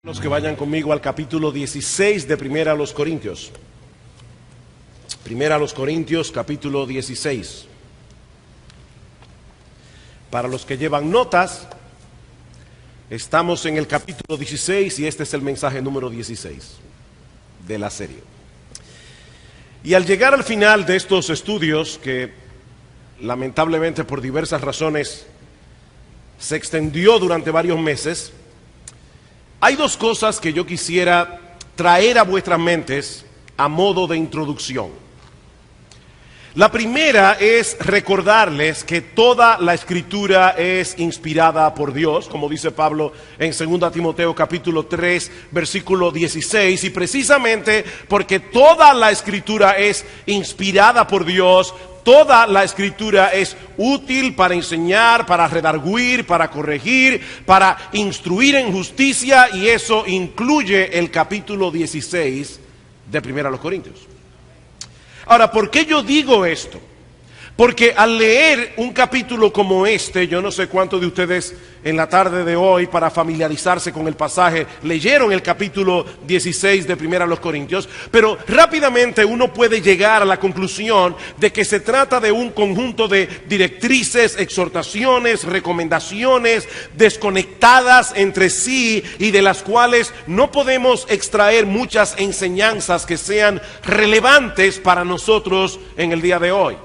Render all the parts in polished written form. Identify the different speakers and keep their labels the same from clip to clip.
Speaker 1: Los que vayan conmigo al capítulo 16 de Primera a los Corintios. Primera a los Corintios, capítulo 16. Para los que llevan notas, estamos en el capítulo 16 y este es el mensaje número 16 de la serie. Y al llegar al final de estos estudios, que lamentablemente por diversas razones se extendió durante varios meses, hay dos cosas que yo quisiera traer a vuestras mentes a modo de introducción. La primera es recordarles que toda la Escritura es inspirada por Dios, como dice Pablo en 2 Timoteo capítulo 3, versículo 16, y precisamente porque toda la Escritura es inspirada por Dios, toda la Escritura es útil para enseñar, para redarguir, para corregir, para instruir en justicia, y eso incluye el capítulo 16 de Primera a los Corintios. Ahora, ¿por qué yo digo esto? Porque al leer un capítulo como este, yo no sé cuántos de ustedes en la tarde de hoy, para familiarizarse con el pasaje, leyeron el capítulo 16 de Primera a los Corintios, pero rápidamente uno puede llegar a la conclusión de que se trata de un conjunto de directrices, exhortaciones, recomendaciones desconectadas entre sí y de las cuales no podemos extraer muchas enseñanzas que sean relevantes para nosotros en el día de hoy.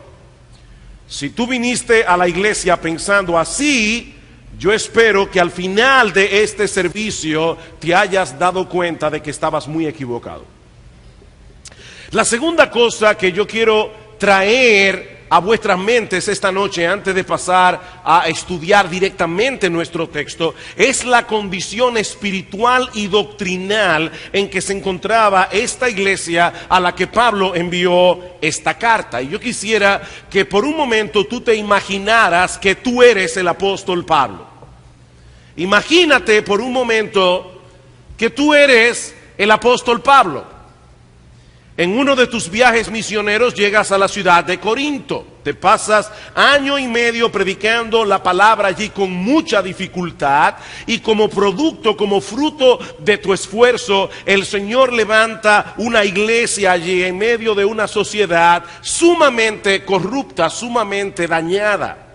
Speaker 1: Si tú viniste a la iglesia pensando así, yo espero que al final de este servicio te hayas dado cuenta de que estabas muy equivocado. La segunda cosa que yo quiero traer a vuestras mentes esta noche, antes de pasar a estudiar directamente nuestro texto, es la condición espiritual y doctrinal en que se encontraba esta iglesia a la que Pablo envió esta carta. Y yo quisiera que por un momento tú te imaginaras que tú eres el apóstol Pablo. Imagínate por un momento que tú eres el apóstol Pablo. En uno de tus viajes misioneros llegas a la ciudad de Corinto. Te pasas año y medio predicando la palabra allí con mucha dificultad, y como producto, como fruto de tu esfuerzo, el Señor levanta una iglesia allí en medio de una sociedad sumamente corrupta, sumamente dañada.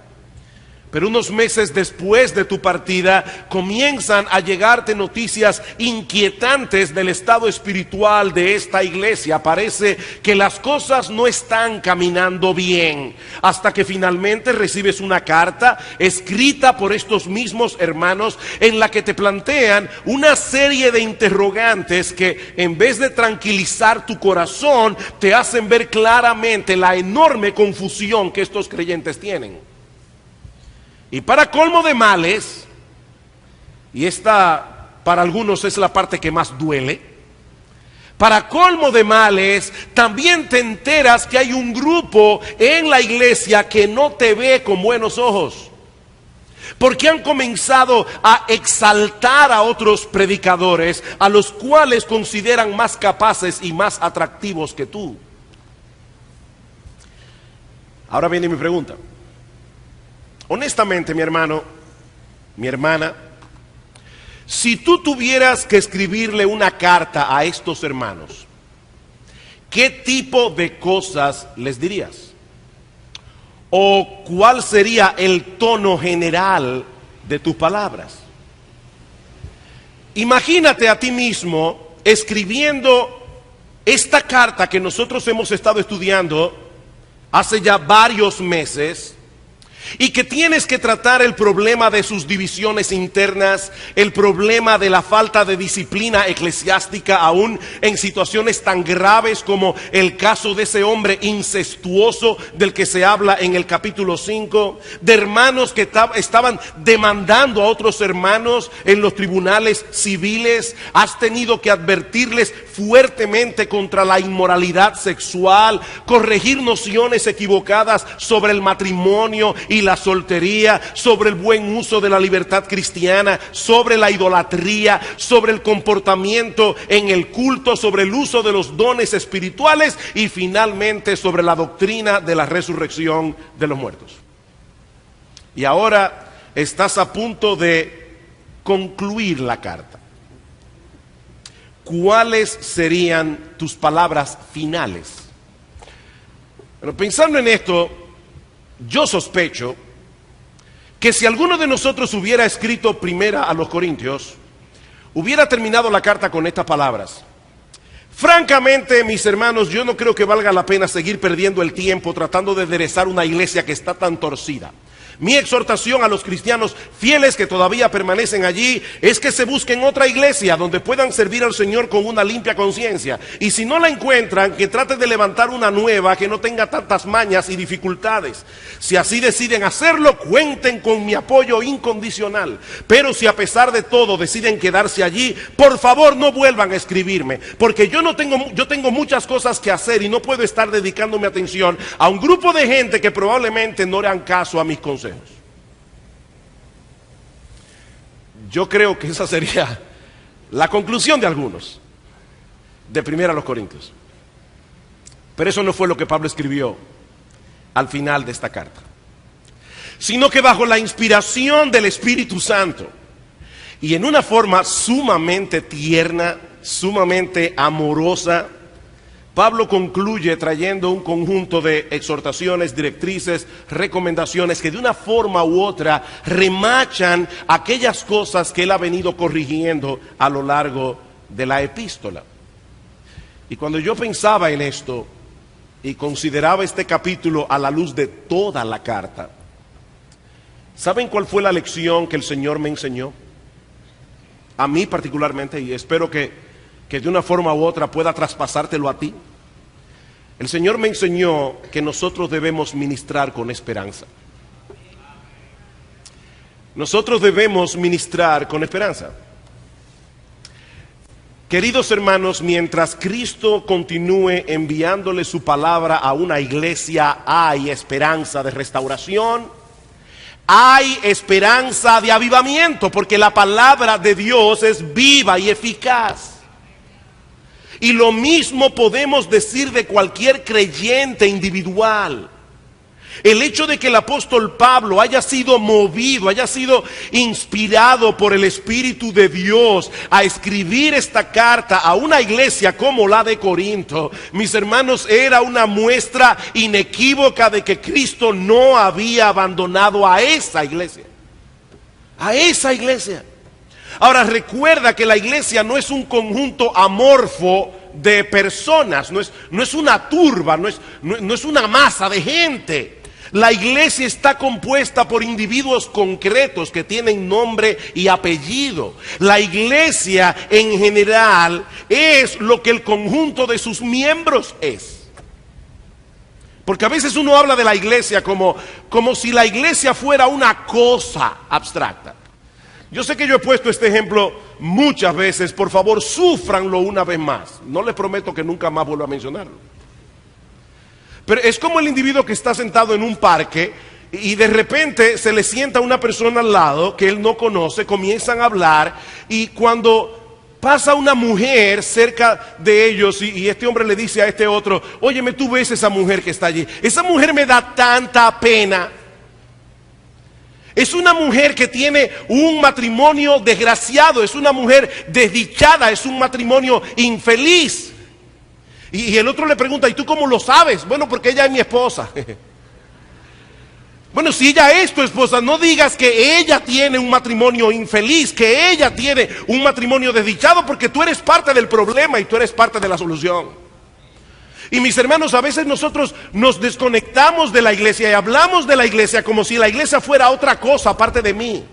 Speaker 1: Pero unos meses después de tu partida comienzan a llegarte noticias inquietantes del estado espiritual de esta iglesia. Parece que las cosas no están caminando bien, hasta que finalmente recibes una carta escrita por estos mismos hermanos en la que te plantean una serie de interrogantes que, en vez de tranquilizar tu corazón, te hacen ver claramente la enorme confusión que estos creyentes tienen. Y para colmo de males, y esta para algunos es la parte que más duele, para colmo de males, también te enteras que hay un grupo en la iglesia que no te ve con buenos ojos, porque han comenzado a exaltar a otros predicadores, a los cuales consideran más capaces y más atractivos que tú. Ahora viene mi pregunta. Honestamente, mi hermano, mi hermana, si tú tuvieras que escribirle una carta a estos hermanos, ¿qué tipo de cosas les dirías? ¿O cuál sería el tono general de tus palabras? Imagínate a ti mismo escribiendo esta carta que nosotros hemos estado estudiando hace ya varios meses, y que tienes que tratar el problema de sus divisiones internas, el problema de la falta de disciplina eclesiástica, aún en situaciones tan graves como el caso de ese hombre incestuoso del que se habla en el capítulo 5, de hermanos que estaban demandando a otros hermanos en los tribunales civiles. Has tenido que advertirles fuertemente contra la inmoralidad sexual, corregir nociones equivocadas sobre el matrimonio y la soltería, sobre el buen uso de la libertad cristiana, sobre la idolatría, sobre el comportamiento en el culto, sobre el uso de los dones espirituales y finalmente sobre la doctrina de la resurrección de los muertos. Y ahora estás a punto de concluir la carta. ¿cuáles serían tus palabras finales? Pero pensando en esto, yo sospecho que si alguno de nosotros hubiera escrito primera a los Corintios, hubiera terminado la carta con estas palabras: francamente, mis hermanos, yo no creo que valga la pena seguir perdiendo el tiempo tratando de enderezar una iglesia que está tan torcida. Mi exhortación a los cristianos fieles que todavía permanecen allí es que se busquen otra iglesia donde puedan servir al Señor con una limpia conciencia. Y si no la encuentran, que traten de levantar una nueva que no tenga tantas mañas y dificultades. Si así deciden hacerlo, cuenten con mi apoyo incondicional. Pero si a pesar de todo deciden quedarse allí, por favor no vuelvan a escribirme, porque yo tengo muchas cosas que hacer y no puedo estar dedicando mi atención a un grupo de gente que probablemente no le hagan caso a mis consejos. Yo creo que esa sería la conclusión de algunos de primera a los Corintios. Pero eso no fue lo que Pablo escribió al final de esta carta, sino que bajo la inspiración del Espíritu Santo y en una forma sumamente tierna, sumamente amorosa, Pablo concluye trayendo un conjunto de exhortaciones, directrices, recomendaciones que de una forma u otra remachan aquellas cosas que él ha venido corrigiendo a lo largo de la epístola. Y cuando yo pensaba en esto y consideraba este capítulo a la luz de toda la carta, ¿saben cuál fue la lección que el Señor me enseñó? A mí particularmente, y espero que de una forma u otra pueda traspasártelo a ti. El Señor me enseñó que nosotros debemos ministrar con esperanza. Nosotros debemos ministrar con esperanza. Queridos hermanos, mientras Cristo continúe enviándole su palabra a una iglesia, hay esperanza de restauración, hay esperanza de avivamiento, porque la palabra de Dios es viva y eficaz. Y lo mismo podemos decir de cualquier creyente individual. El hecho de que el apóstol Pablo haya sido movido, haya sido inspirado por el Espíritu de Dios a escribir esta carta a una iglesia como la de Corinto, mis hermanos, era una muestra inequívoca de que Cristo no había abandonado a esa iglesia. A esa iglesia. Ahora recuerda que la iglesia no es un conjunto amorfo de personas, no es una turba, no es una masa de gente. La iglesia está compuesta por individuos concretos que tienen nombre y apellido. La iglesia en general es lo que el conjunto de sus miembros es. Porque a veces uno habla de la iglesia como si la iglesia fuera una cosa abstracta. Yo sé que yo he puesto este ejemplo muchas veces, por favor, súfranlo una vez más. No les prometo que nunca más vuelva a mencionarlo. Pero es como el individuo que está sentado en un parque y de repente se le sienta una persona al lado que él no conoce, comienzan a hablar y cuando pasa una mujer cerca de ellos y este hombre le dice a este otro: óyeme, tú ves esa mujer que está allí, esa mujer me da tanta pena. Es una mujer que tiene un matrimonio desgraciado, es una mujer desdichada, es un matrimonio infeliz. Y el otro le pregunta: ¿y tú cómo lo sabes? Bueno, porque ella es mi esposa. Bueno, si ella es tu esposa, no digas que ella tiene un matrimonio infeliz, que ella tiene un matrimonio desdichado, porque tú eres parte del problema y tú eres parte de la solución. Y mis hermanos, a veces nosotros nos desconectamos de la iglesia y hablamos de la iglesia como si la iglesia fuera otra cosa aparte de mí.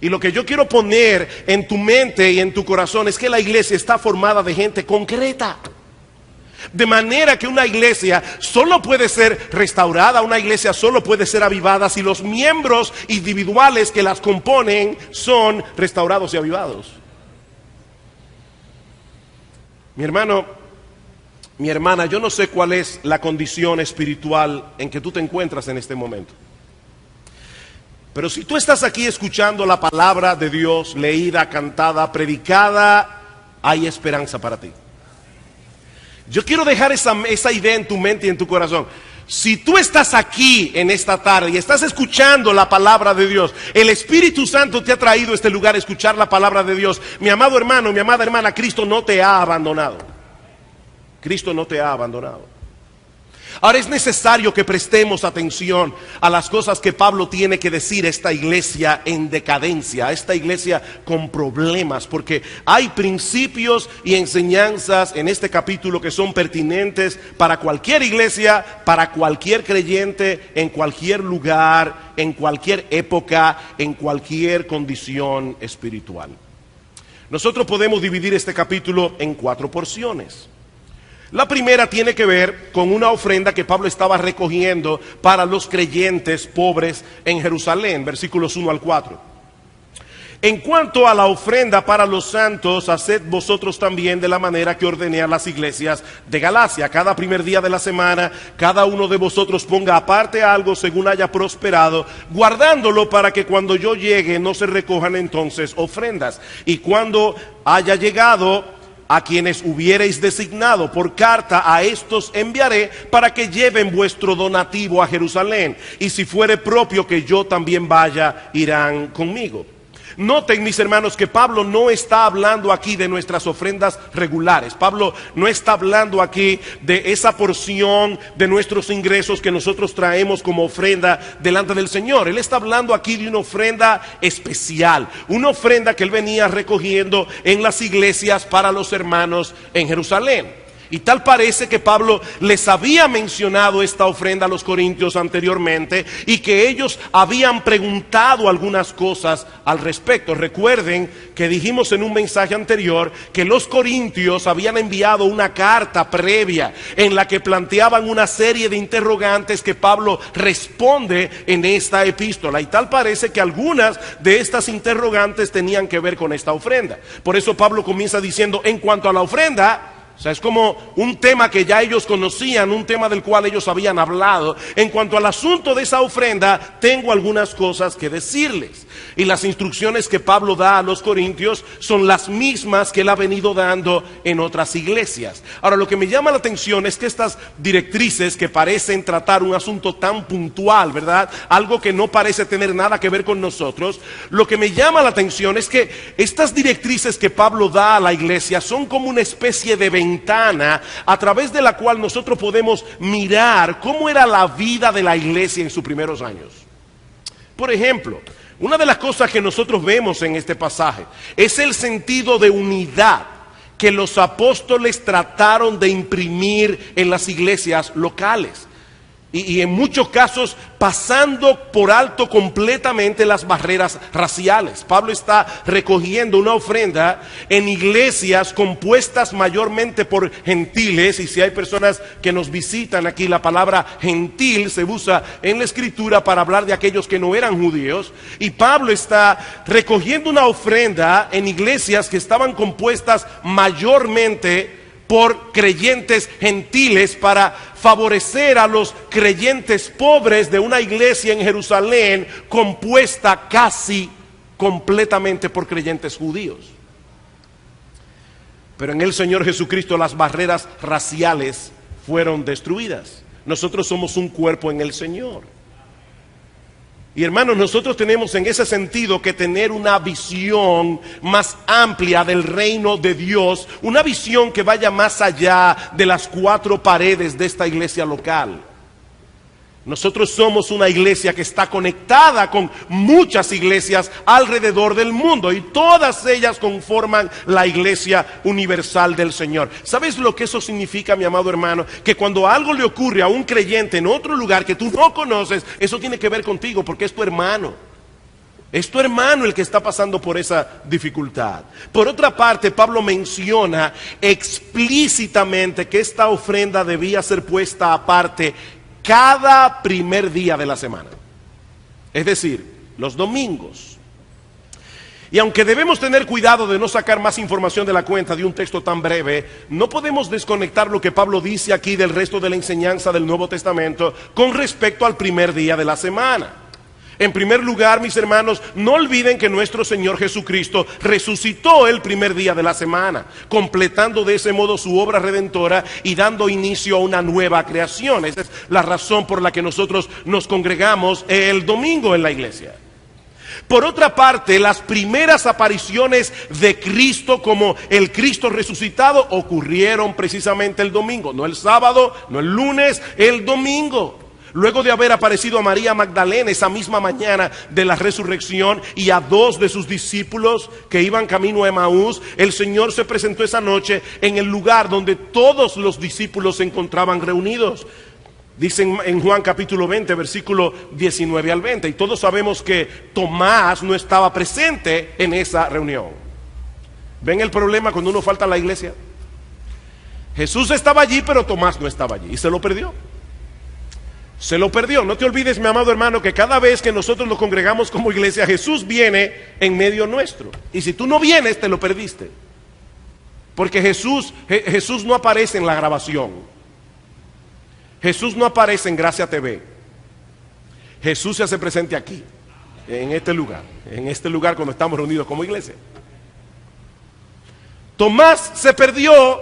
Speaker 1: Y lo que yo quiero poner en tu mente y en tu corazón es que la iglesia está formada de gente concreta. De manera que una iglesia solo puede ser restaurada, una iglesia solo puede ser avivada si los miembros individuales que las componen son restaurados y avivados. Mi hermano, mi hermana, yo no sé cuál es la condición espiritual en que tú te encuentras en este momento. Pero si tú estás aquí escuchando la palabra de Dios, leída, cantada, predicada, hay esperanza para ti. Yo quiero dejar esa idea en tu mente y en tu corazón. Si tú estás aquí en esta tarde y estás escuchando la palabra de Dios, el Espíritu Santo te ha traído a este lugar a escuchar la palabra de Dios. Mi amado hermano, mi amada hermana, Cristo no te ha abandonado. Cristo no te ha abandonado. Ahora es necesario que prestemos atención a las cosas que Pablo tiene que decir a esta iglesia en decadencia, a esta iglesia con problemas, porque hay principios y enseñanzas en este capítulo que son pertinentes para cualquier iglesia, para cualquier creyente, en cualquier lugar, en cualquier época, en cualquier condición espiritual. Nosotros podemos dividir este capítulo en 4 porciones. La primera tiene que ver con una ofrenda que Pablo estaba recogiendo para los creyentes pobres en Jerusalén, versículos 1 al 4. En cuanto a la ofrenda para los santos, haced vosotros también de la manera que ordené a las iglesias de Galacia. Cada primer día de la semana, cada uno de vosotros ponga aparte algo según haya prosperado, guardándolo para que cuando yo llegue no se recojan entonces ofrendas. Y cuando haya llegado a quienes hubiereis designado por carta, a estos enviaré para que lleven vuestro donativo a Jerusalén. Y si fuere propio que yo también vaya, irán conmigo. Noten, mis hermanos, que Pablo no está hablando aquí de nuestras ofrendas regulares. Pablo no está hablando aquí de esa porción de nuestros ingresos que nosotros traemos como ofrenda delante del Señor. Él está hablando aquí de una ofrenda especial, una ofrenda que él venía recogiendo en las iglesias para los hermanos en Jerusalén. Y tal parece que Pablo les había mencionado esta ofrenda a los corintios anteriormente y que ellos habían preguntado algunas cosas al respecto. Recuerden que dijimos en un mensaje anterior que los corintios habían enviado una carta previa en la que planteaban una serie de interrogantes que Pablo responde en esta epístola. Y tal parece que algunas de estas interrogantes tenían que ver con esta ofrenda. Por eso Pablo comienza diciendo, en cuanto a la ofrenda, o sea, es como un tema que ya ellos conocían, un tema del cual ellos habían hablado. En cuanto al asunto de esa ofrenda, tengo algunas cosas que decirles. Y las instrucciones que Pablo da a los corintios son las mismas que él ha venido dando en otras iglesias. Ahora, lo que me llama la atención es que estas directrices que parecen tratar un asunto tan puntual, ¿verdad? Algo que no parece tener nada que ver con nosotros. Lo que me llama la atención es que estas directrices que Pablo da a la iglesia son como una especie de ventana a través de la cual nosotros podemos mirar cómo era la vida de la iglesia en sus primeros años. Por ejemplo, una de las cosas que nosotros vemos en este pasaje es el sentido de unidad que los apóstoles trataron de imprimir en las iglesias locales. Y en muchos casos pasando por alto completamente las barreras raciales. Pablo está recogiendo una ofrenda en iglesias compuestas mayormente por gentiles. Y si hay personas que nos visitan aquí, la palabra gentil se usa en la escritura para hablar de aquellos que no eran judíos. Y Pablo está recogiendo una ofrenda en iglesias que estaban compuestas mayormente por creyentes gentiles para favorecer a los creyentes pobres de una iglesia en Jerusalén compuesta casi completamente por creyentes judíos. Pero en el Señor Jesucristo las barreras raciales fueron destruidas. Nosotros somos un cuerpo en el Señor. Y hermanos, nosotros tenemos en ese sentido que tener una visión más amplia del reino de Dios, una visión que vaya más allá de las 4 paredes de esta iglesia local. Nosotros somos una iglesia que está conectada con muchas iglesias alrededor del mundo y todas ellas conforman la iglesia universal del Señor. ¿Sabes lo que eso significa, mi amado hermano? Que cuando algo le ocurre a un creyente en otro lugar que tú no conoces, eso tiene que ver contigo porque es tu hermano. Es tu hermano el que está pasando por esa dificultad. Por otra parte, Pablo menciona explícitamente que esta ofrenda debía ser puesta aparte cada primer día de la semana, es decir, los domingos. Y aunque debemos tener cuidado de no sacar más información de la cuenta de un texto tan breve, no podemos desconectar lo que Pablo dice aquí del resto de la enseñanza del Nuevo Testamento con respecto al primer día de la semana. En primer lugar, mis hermanos, no olviden que nuestro Señor Jesucristo resucitó el primer día de la semana, completando de ese modo su obra redentora y dando inicio a una nueva creación. Esa es la razón por la que nosotros nos congregamos el domingo en la iglesia. Por otra parte, las primeras apariciones de Cristo como el Cristo resucitado ocurrieron precisamente el domingo, no el sábado, no el lunes, el domingo. Luego de haber aparecido a María Magdalena esa misma mañana de la resurrección y a 2 de sus discípulos que iban camino a Emaús, el Señor se presentó esa noche en el lugar donde todos los discípulos se encontraban reunidos. Dicen en Juan capítulo 20, versículo 19 al 20, y todos sabemos que Tomás no estaba presente en esa reunión. ¿Ven el problema cuando uno falta a la iglesia? Jesús estaba allí, pero Tomás no estaba allí y se lo perdió. Se lo perdió. No te olvides, mi amado hermano, que cada vez que nosotros nos congregamos como iglesia, Jesús viene en medio nuestro. Y si tú no vienes, te lo perdiste. Porque Jesús no aparece en la grabación. Jesús no aparece en Gracia TV. Jesús se hace presente aquí, en este lugar cuando estamos reunidos como iglesia. Tomás se perdió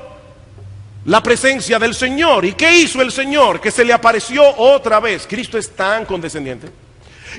Speaker 1: la presencia del Señor. ¿Y qué hizo el Señor? Que se le apareció otra vez. Cristo es tan condescendiente.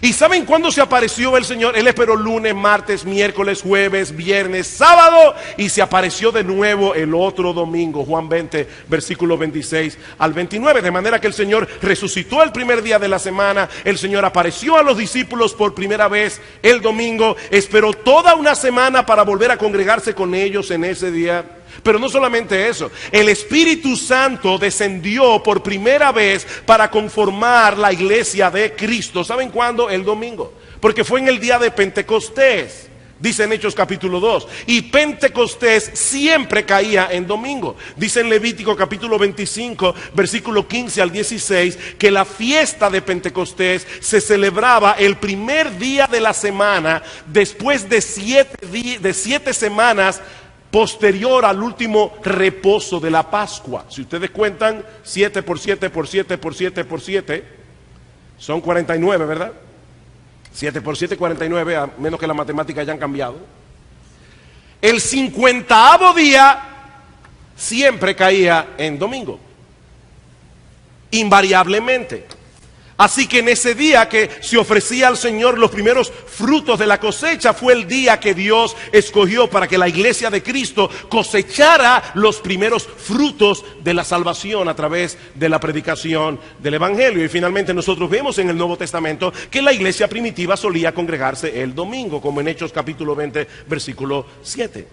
Speaker 1: ¿Y saben cuándo se apareció el Señor? Él esperó lunes, martes, miércoles, jueves, viernes, sábado, y se apareció de nuevo el otro domingo. Juan 20, versículo 26 al 29. De manera que el Señor resucitó el primer día de la semana. El Señor apareció a los discípulos por primera vez el domingo. Esperó toda una semana para volver a congregarse con ellos en ese día. Pero no solamente eso, el Espíritu Santo descendió por primera vez para conformar la iglesia de Cristo. ¿Saben cuándo? El domingo. Porque fue en el día de Pentecostés, dice en Hechos capítulo 2. Y Pentecostés siempre caía en domingo. Dice en Levítico capítulo 25, versículo 15 al 16, que la fiesta de Pentecostés se celebraba el primer día de la semana, después de 7 semanas, posterior al último reposo de la Pascua. Si ustedes cuentan 7 por 7 por 7 por 7 por 7, son 49, ¿verdad? 7 por 7, 49, a menos que las matemáticas hayan cambiado. El 50º día siempre caía en domingo, invariablemente. Así que en ese día que se ofrecía al Señor los primeros frutos de la cosecha, fue el día que Dios escogió para que la iglesia de Cristo cosechara los primeros frutos de la salvación a través de la predicación del Evangelio. Y finalmente nosotros vemos en el Nuevo Testamento que la iglesia primitiva solía congregarse el domingo, como en Hechos capítulo 20, versículo 7.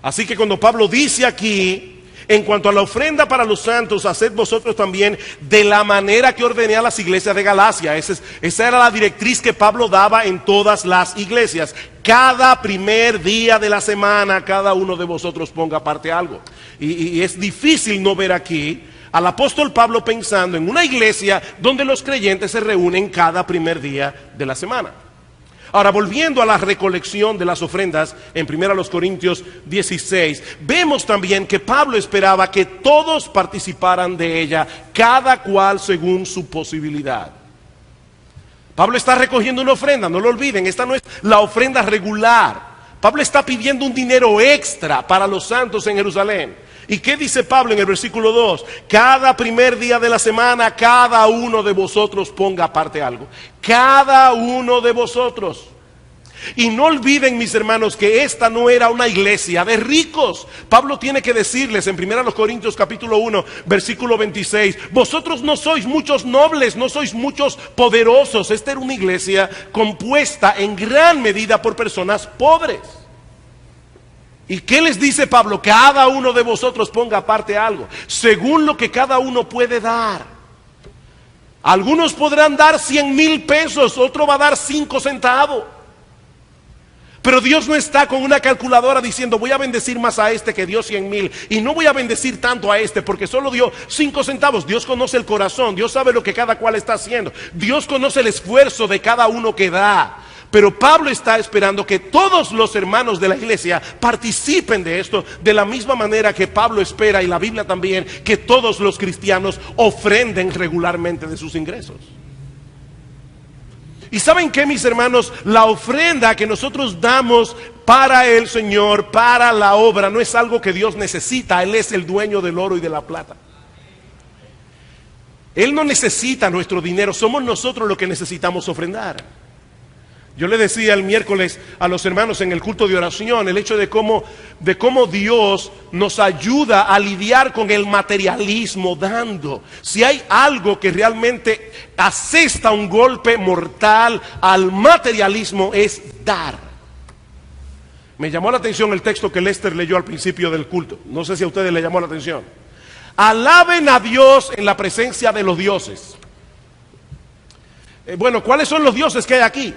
Speaker 1: Así que cuando Pablo dice aquí, en cuanto a la ofrenda para los santos, haced vosotros también de la manera que ordené a las iglesias de Galacia. Esa era la directriz que Pablo daba en todas las iglesias. Cada primer día de la semana, cada uno de vosotros ponga aparte algo. Y es difícil no ver aquí al apóstol Pablo pensando en una iglesia donde los creyentes se reúnen cada primer día de la semana. Ahora, volviendo a la recolección de las ofrendas en 1 Corintios 16, vemos también que Pablo esperaba que todos participaran de ella, cada cual según su posibilidad. Pablo está recogiendo una ofrenda, no lo olviden, esta no es la ofrenda regular. Pablo está pidiendo un dinero extra para los santos en Jerusalén. ¿Y qué dice Pablo en el versículo 2? Cada primer día de la semana, cada uno de vosotros ponga aparte algo. Cada uno de vosotros. Y no olviden, mis hermanos, que esta no era una iglesia de ricos. Pablo tiene que decirles en 1 Corintios capítulo 1, versículo 26, vosotros no sois muchos nobles, no sois muchos poderosos. Esta era una iglesia compuesta en gran medida por personas pobres. ¿Y qué les dice Pablo? Cada uno de vosotros ponga aparte algo, según lo que cada uno puede dar. Algunos podrán dar 100,000 pesos, otro va a dar 5 centavos. Pero Dios no está con una calculadora diciendo voy a bendecir más a este que dio 100,000 y no voy a bendecir tanto a este porque solo dio 5 centavos. Dios conoce el corazón, Dios sabe lo que cada cual está haciendo, Dios conoce el esfuerzo de cada uno que da. Pero Pablo está esperando que todos los hermanos de la iglesia participen de esto, de la misma manera que Pablo espera, y la Biblia también, que todos los cristianos ofrenden regularmente de sus ingresos. Y ¿saben qué, mis hermanos? La ofrenda que nosotros damos para el Señor, para la obra, no es algo que Dios necesita. Él es el dueño del oro y de la plata. Él no necesita nuestro dinero, somos nosotros los que necesitamos ofrendar. Yo le decía el miércoles a los hermanos en el culto de oración el hecho de cómo Dios nos ayuda a lidiar con el materialismo dando. Si hay algo que realmente asesta un golpe mortal al materialismo es dar. Me llamó la atención el texto que Lester leyó al principio del culto. No sé si a ustedes les llamó la atención. Alaben a Dios en la presencia de los dioses. Bueno, ¿cuáles son los dioses que hay aquí?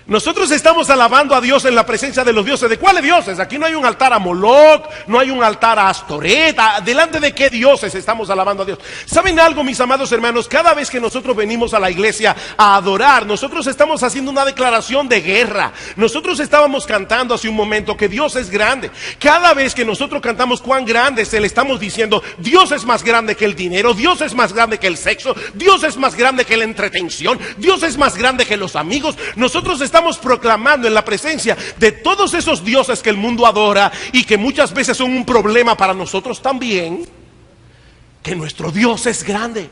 Speaker 1: Nosotros estamos alabando a Dios en la presencia de los dioses. ¿De cuáles dioses? Aquí no hay un altar a Moloch, no hay un altar a Astoret. ¿Delante de qué dioses estamos alabando a Dios? ¿Saben algo, mis amados hermanos? Cada vez que nosotros venimos a la iglesia a adorar, nosotros estamos haciendo una declaración de guerra. Nosotros estábamos cantando hace un momento que Dios es grande. Cada vez que nosotros cantamos cuán grande es, le estamos diciendo, Dios es más grande que el dinero, Dios es más grande que el sexo, Dios es más grande que la entretención, Dios es más grande que los amigos. Nosotros estamos proclamando en la presencia de todos esos dioses que el mundo adora y que muchas veces son un problema para nosotros también, que nuestro Dios es grande,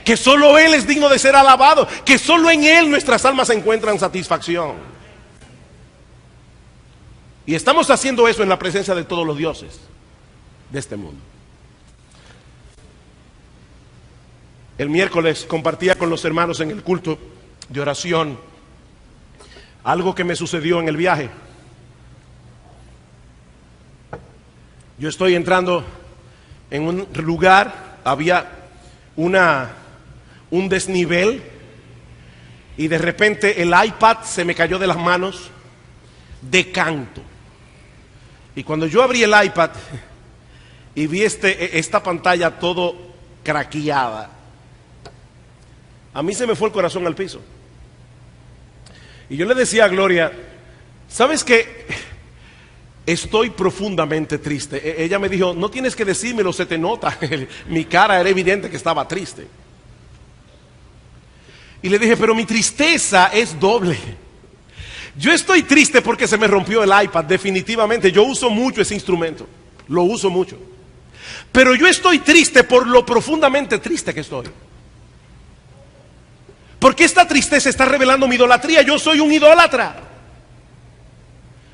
Speaker 1: que solo Él es digno de ser alabado, que solo en Él nuestras almas encuentran satisfacción. Y estamos haciendo eso en la presencia de todos los dioses de este mundo. El miércoles compartía con los hermanos en el culto de oración algo que me sucedió en el viaje. Yo estoy entrando en un lugar, había un desnivel y de repente el iPad se me cayó de las manos de canto. Y cuando yo abrí el iPad y vi esta pantalla todo craqueada, a mí se me fue el corazón al piso. Y yo le decía a Gloria, ¿sabes qué? Estoy profundamente triste. Ella me dijo, no tienes que decírmelo, se te nota. Mi cara era evidente que estaba triste. Y le dije, pero mi tristeza es doble. Yo estoy triste porque se me rompió el iPad, definitivamente. Yo uso mucho ese instrumento, lo uso mucho. Pero yo estoy triste por lo profundamente triste que estoy. Porque esta tristeza está revelando mi idolatría. Yo soy un idólatra.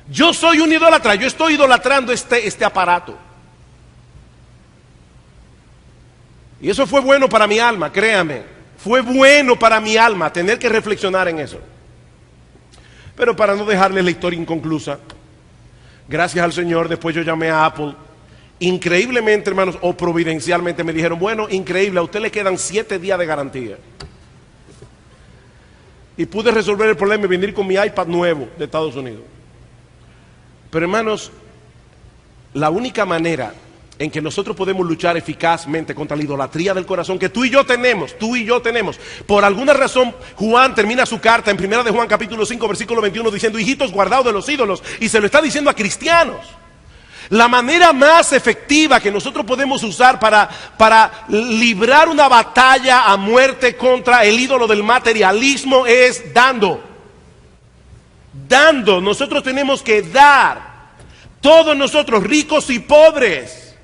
Speaker 1: Yo soy un idólatra. Yo estoy idolatrando este aparato. Y eso fue bueno para mi alma, créame. Fue bueno para mi alma tener que reflexionar en eso. Pero para no dejarles la historia inconclusa, gracias al Señor, después yo llamé a Apple. Increíblemente, hermanos, o providencialmente me dijeron, bueno, increíble, a usted le quedan 7 días de garantía. Y pude resolver el problema y venir con mi iPad nuevo de Estados Unidos. Pero hermanos, la única manera en que nosotros podemos luchar eficazmente contra la idolatría del corazón que tú y yo tenemos, por alguna razón Juan termina su carta en 1 de Juan capítulo 5 versículo 21 diciendo, hijitos, guardaos de los ídolos, y se lo está diciendo a cristianos. La manera más efectiva que nosotros podemos usar para librar una batalla a muerte contra el ídolo del materialismo es dando. Dando, nosotros tenemos que dar. Todos nosotros, ricos y pobres,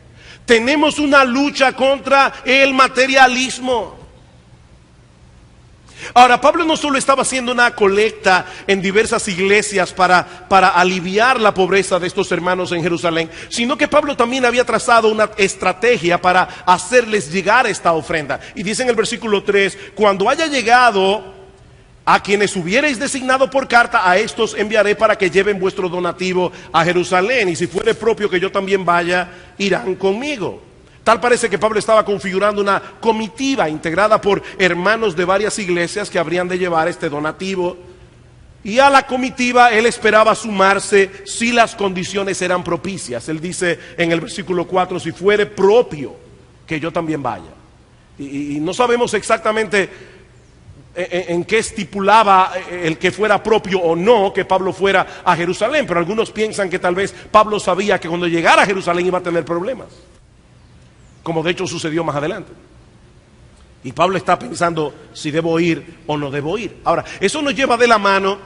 Speaker 1: tenemos una lucha contra el materialismo. Ahora, Pablo no solo estaba haciendo una colecta en diversas iglesias para aliviar la pobreza de estos hermanos en Jerusalén, sino que Pablo también había trazado una estrategia para hacerles llegar esta ofrenda. Y dice en el versículo 3, cuando haya llegado a quienes hubierais designado por carta, a estos enviaré para que lleven vuestro donativo a Jerusalén, y si fuere propio que yo también vaya, irán conmigo. Tal parece que Pablo estaba configurando una comitiva integrada por hermanos de varias iglesias que habrían de llevar este donativo. Y a la comitiva él esperaba sumarse si las condiciones eran propicias. Él dice en el versículo 4, si fuere propio que yo también vaya. Y no sabemos exactamente en qué estipulaba el que fuera propio o no que Pablo fuera a Jerusalén. Pero algunos piensan que tal vez Pablo sabía que cuando llegara a Jerusalén iba a tener problemas, como de hecho sucedió más adelante. Y Pablo está pensando si debo ir o no debo ir. Ahora, eso nos lleva de la mano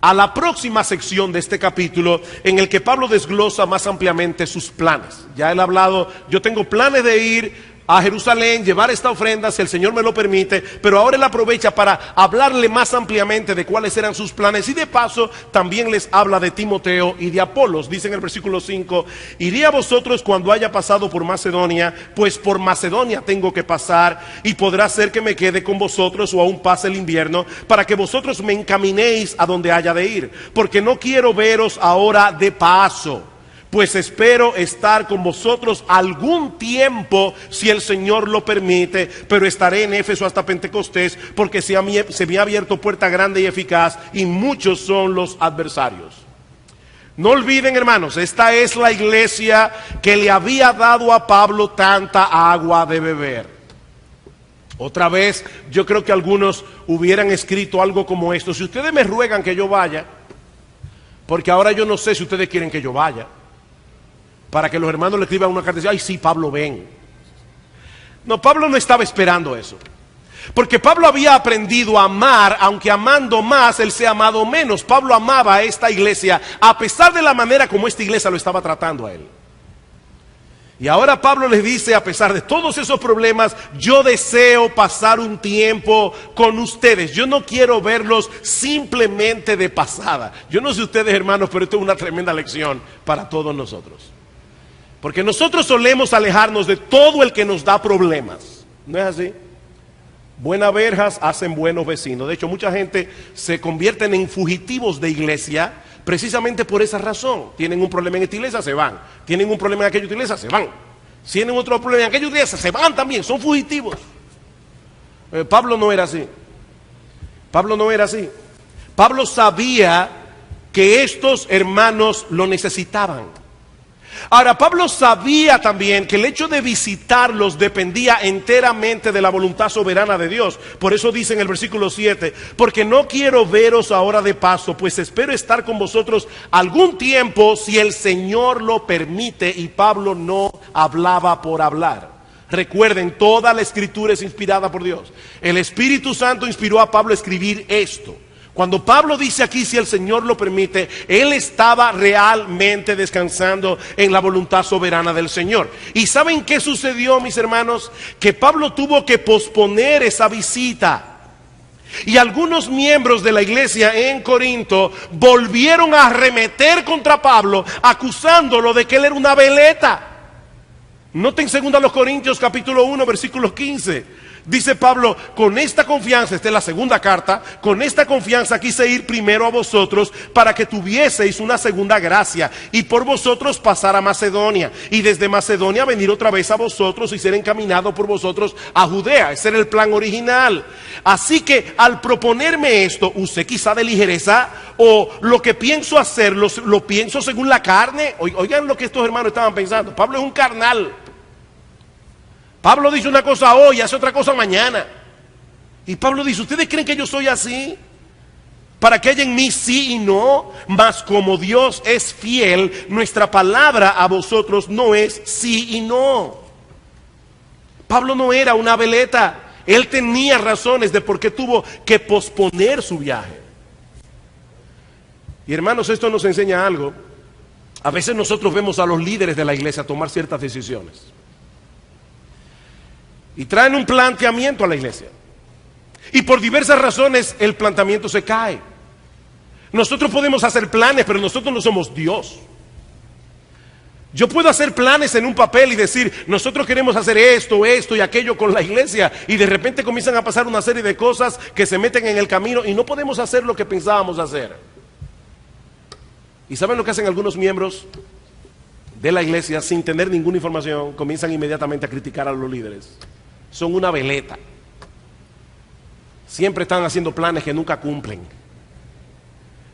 Speaker 1: a la próxima sección de este capítulo, en el que Pablo desglosa más ampliamente sus planes. Ya él ha hablado, yo tengo planes de ir a Jerusalén, llevar esta ofrenda si el Señor me lo permite, pero ahora él aprovecha para hablarle más ampliamente de cuáles eran sus planes, y de paso también les habla de Timoteo y de Apolos. Dice en el versículo 5, iré a vosotros cuando haya pasado por Macedonia, pues por Macedonia tengo que pasar, y podrá ser que me quede con vosotros o aún pase el invierno, para que vosotros me encaminéis a donde haya de ir, porque no quiero veros ahora de paso, pues espero estar con vosotros algún tiempo si el Señor lo permite, pero estaré en Éfeso hasta Pentecostés, porque se me ha abierto puerta grande y eficaz, y muchos son los adversarios. No olviden, hermanos, esta es la iglesia que le había dado a Pablo tanta agua de beber. Otra vez, yo creo que algunos hubieran escrito algo como esto: si ustedes me ruegan que yo vaya, porque ahora yo no sé si ustedes quieren que yo vaya, para que los hermanos le escriban una carta y digan, ay sí, Pablo, ven. No, Pablo no estaba esperando eso, porque Pablo había aprendido a amar, aunque amando más, él se ha amado menos. Pablo amaba a esta iglesia, a pesar de la manera como esta iglesia lo estaba tratando a él. Y ahora Pablo les dice, a pesar de todos esos problemas, yo deseo pasar un tiempo con ustedes. Yo no quiero verlos simplemente de pasada. Yo no sé ustedes, hermanos, pero esto es una tremenda lección para todos nosotros. Porque nosotros solemos alejarnos de todo el que nos da problemas. ¿No es así? Buenas verjas hacen buenos vecinos. De hecho, mucha gente se convierten en fugitivos de iglesia precisamente por esa razón. Tienen un problema en esta iglesia, se van. Tienen un problema en aquella iglesia, se van. Tienen otro problema en aquella iglesia, se van también. Son fugitivos. Pablo no era así. Pablo no era así. Pablo sabía que estos hermanos lo necesitaban. Ahora, Pablo sabía también que el hecho de visitarlos dependía enteramente de la voluntad soberana de Dios. Por eso dice en el versículo 7, porque no quiero veros ahora de paso, pues espero estar con vosotros algún tiempo si el Señor lo permite. Y Pablo no hablaba por hablar. Recuerden, toda la escritura es inspirada por Dios. El Espíritu Santo inspiró a Pablo a escribir esto. Cuando Pablo dice aquí, si el Señor lo permite, él estaba realmente descansando en la voluntad soberana del Señor. ¿Y saben qué sucedió, mis hermanos? Que Pablo tuvo que posponer esa visita. Y algunos miembros de la iglesia en Corinto volvieron a arremeter contra Pablo, acusándolo de que él era una veleta. Noten 2 Corintios capítulo 1, versículo 15. Dice Pablo, con esta confianza, esta es la segunda carta, con esta confianza quise ir primero a vosotros para que tuvieseis una segunda gracia y por vosotros pasar a Macedonia y desde Macedonia venir otra vez a vosotros y ser encaminado por vosotros a Judea. Ese era el plan original. Así que al proponerme esto, usé quizá de ligereza o lo que pienso hacer, lo pienso según la carne. Oigan lo que estos hermanos estaban pensando. Pablo es un carnal. Pablo dice una cosa hoy, hace otra cosa mañana. Y Pablo dice, ¿ustedes creen que yo soy así? Para que haya en mí sí y no. Mas como Dios es fiel, nuestra palabra a vosotros no es sí y no. Pablo no era una veleta. Él tenía razones de por qué tuvo que posponer su viaje. Y hermanos, esto nos enseña algo. A veces nosotros vemos a los líderes de la iglesia tomar ciertas decisiones y traen un planteamiento a la iglesia. Y por diversas razones el planteamiento se cae. Nosotros podemos hacer planes, pero nosotros no somos Dios. Yo puedo hacer planes en un papel y decir, nosotros queremos hacer esto, esto y aquello con la iglesia. Y de repente comienzan a pasar una serie de cosas que se meten en el camino y no podemos hacer lo que pensábamos hacer. ¿Y saben lo que hacen algunos miembros de la iglesia sin tener ninguna información? Comienzan inmediatamente a criticar a los líderes. Son una veleta. Siempre están haciendo planes que nunca cumplen.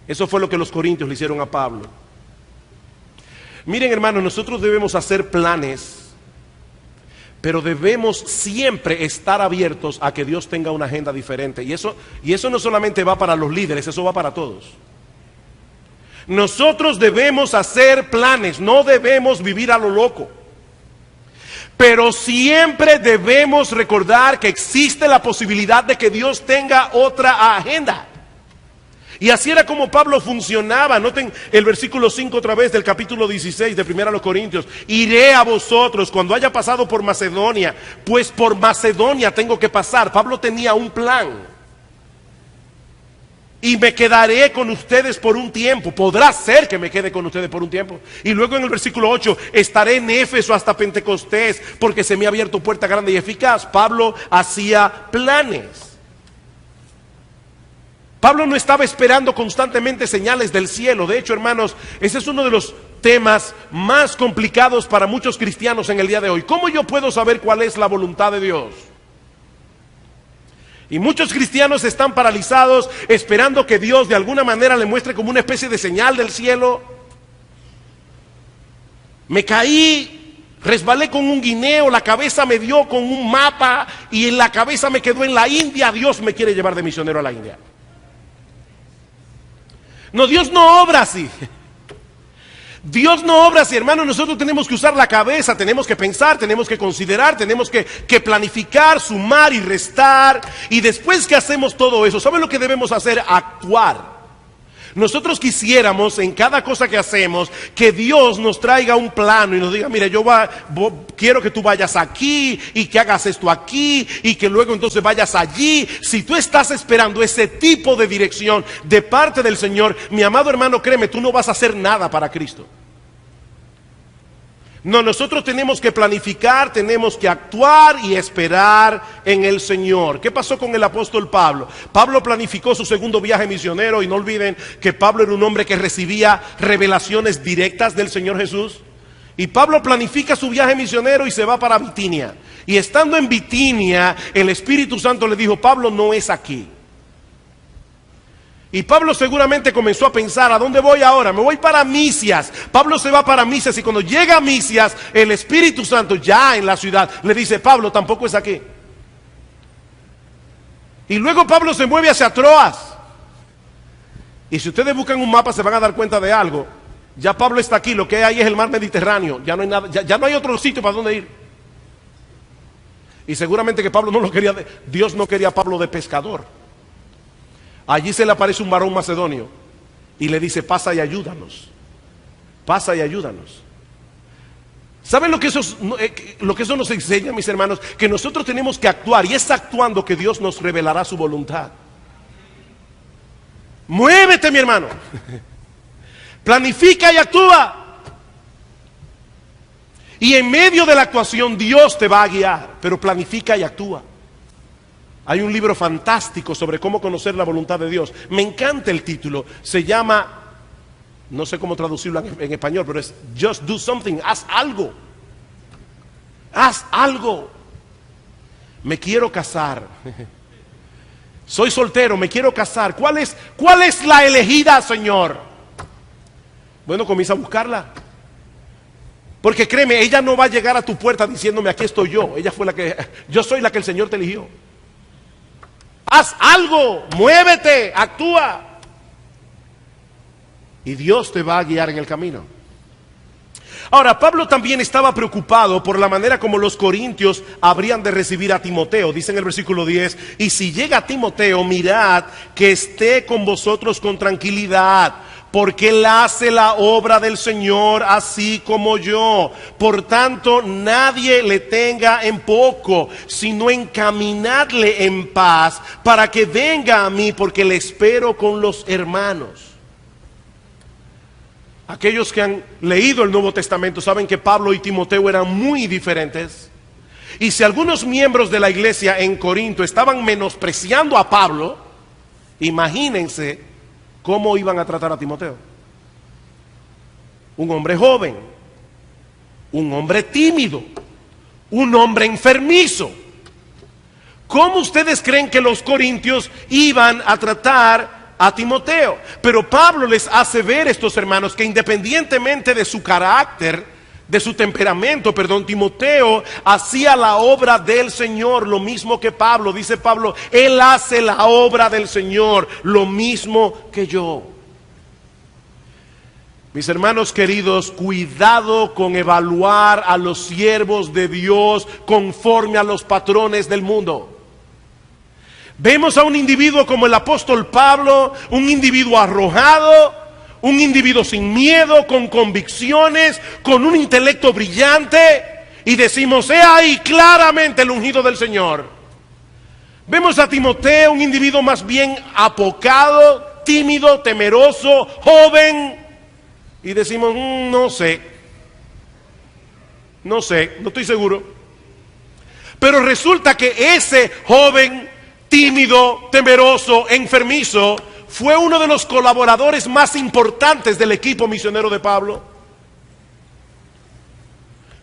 Speaker 1: Eso fue lo que los corintios le hicieron a Pablo. Miren, hermanos, nosotros debemos hacer planes, pero debemos siempre estar abiertos a que Dios tenga una agenda diferente. Y eso no solamente va para los líderes, eso va para todos. Nosotros debemos hacer planes, no debemos vivir a lo loco. Pero siempre debemos recordar que existe la posibilidad de que Dios tenga otra agenda. Y así era como Pablo funcionaba. Noten el versículo 5 otra vez del capítulo 16 de 1 Corintios. Iré a vosotros cuando haya pasado por Macedonia, pues por Macedonia tengo que pasar. Pablo tenía un plan. Y me quedaré con ustedes por un tiempo. Podrá ser que me quede con ustedes por un tiempo. Y luego en el versículo 8, estaré en Éfeso hasta Pentecostés, porque se me ha abierto puerta grande y eficaz. Pablo hacía planes. Pablo no estaba esperando constantemente señales del cielo. De hecho, hermanos, ese es uno de los temas más complicados para muchos cristianos en el día de hoy. ¿Cómo yo puedo saber cuál es la voluntad de Dios? Y muchos cristianos están paralizados esperando que Dios de alguna manera le muestre como una especie de señal del cielo. Me caí, resbalé con un guineo, la cabeza me dio con un mapa y en la cabeza me quedó en la India. Dios me quiere llevar de misionero a la India. No, Dios no obra así. Dios no obra así, hermano. Nosotros tenemos que usar la cabeza, tenemos que pensar, tenemos que considerar, tenemos que planificar, sumar y restar. Y después que hacemos todo eso, ¿saben lo que debemos hacer? Actuar. Nosotros quisiéramos en cada cosa que hacemos que Dios nos traiga un plano y nos diga, mira, quiero que tú vayas aquí y que hagas esto aquí y que luego entonces vayas allí. Si tú estás esperando ese tipo de dirección de parte del Señor, mi amado hermano, créeme, tú no vas a hacer nada para Cristo. No, nosotros tenemos que planificar, tenemos que actuar y esperar en el Señor. ¿Qué pasó con el apóstol Pablo? Pablo planificó su segundo viaje misionero y no olviden que Pablo era un hombre que recibía revelaciones directas del Señor Jesús. Y Pablo planifica su viaje misionero y se va para Bitinia. Y estando en Bitinia, el Espíritu Santo le dijo, Pablo no es aquí. Y Pablo seguramente comenzó a pensar, ¿a dónde voy ahora? Me voy para Misias. Pablo se va para Misias y cuando llega a Misias, el Espíritu Santo ya en la ciudad le dice, Pablo tampoco es aquí. Y luego Pablo se mueve hacia Troas. Y si ustedes buscan un mapa se van a dar cuenta de algo. Ya Pablo está aquí, lo que hay ahí es el mar Mediterráneo. Ya no hay nada, ya no hay otro sitio para donde ir. Y seguramente que Pablo no lo quería, Dios no quería a Pablo de pescador. Allí se le aparece un varón macedonio y le dice, pasa y ayúdanos. Pasa y ayúdanos. ¿Saben lo que eso nos enseña, mis hermanos? Que nosotros tenemos que actuar y es actuando que Dios nos revelará su voluntad. Muévete, mi hermano. Planifica y actúa. Y en medio de la actuación Dios te va a guiar, pero planifica y actúa. Hay un libro fantástico sobre cómo conocer la voluntad de Dios. Me encanta el título. Se llama, no sé cómo traducirlo en español, pero es Just Do Something. Haz algo. Haz algo. Me quiero casar. Soy soltero, me quiero casar. ¿Cuál es la elegida, Señor? Bueno, comienza a buscarla. Porque créeme, ella no va a llegar a tu puerta diciéndome, aquí estoy yo. Yo soy la que el Señor te eligió. Haz algo, muévete, actúa. Y Dios te va a guiar en el camino. Ahora, Pablo también estaba preocupado por la manera como los corintios habrían de recibir a Timoteo. Dice en el versículo 10, y si llega Timoteo, mirad que esté con vosotros con tranquilidad, porque él hace la obra del Señor así como yo. Por tanto, nadie le tenga en poco, sino encaminadle en paz, para que venga a mí, porque le espero con los hermanos. Aquellos que han leído el Nuevo Testamento saben que Pablo y Timoteo eran muy diferentes. Y si algunos miembros de la iglesia en Corinto estaban menospreciando a Pablo, imagínense ¿cómo iban a tratar a Timoteo? Un hombre joven, un hombre tímido, un hombre enfermizo. ¿Cómo ustedes creen que los corintios iban a tratar a Timoteo? Pero Pablo les hace ver, estos hermanos, que independientemente de su carácter, de su temperamento, Timoteo hacía la obra del Señor, lo mismo que Pablo. Dice Pablo, él hace la obra del Señor, lo mismo que yo. Mis hermanos queridos, cuidado con evaluar a los siervos de Dios conforme a los patrones del mundo. Vemos a un individuo como el apóstol Pablo, un individuo arrojado, un individuo sin miedo, con convicciones, con un intelecto brillante, y decimos, he ahí claramente el ungido del Señor. Vemos a Timoteo, un individuo más bien apocado, tímido, temeroso, joven, y decimos, no sé, no estoy seguro. Pero resulta que ese joven, tímido, temeroso, enfermizo, fue uno de los colaboradores más importantes del equipo misionero de Pablo.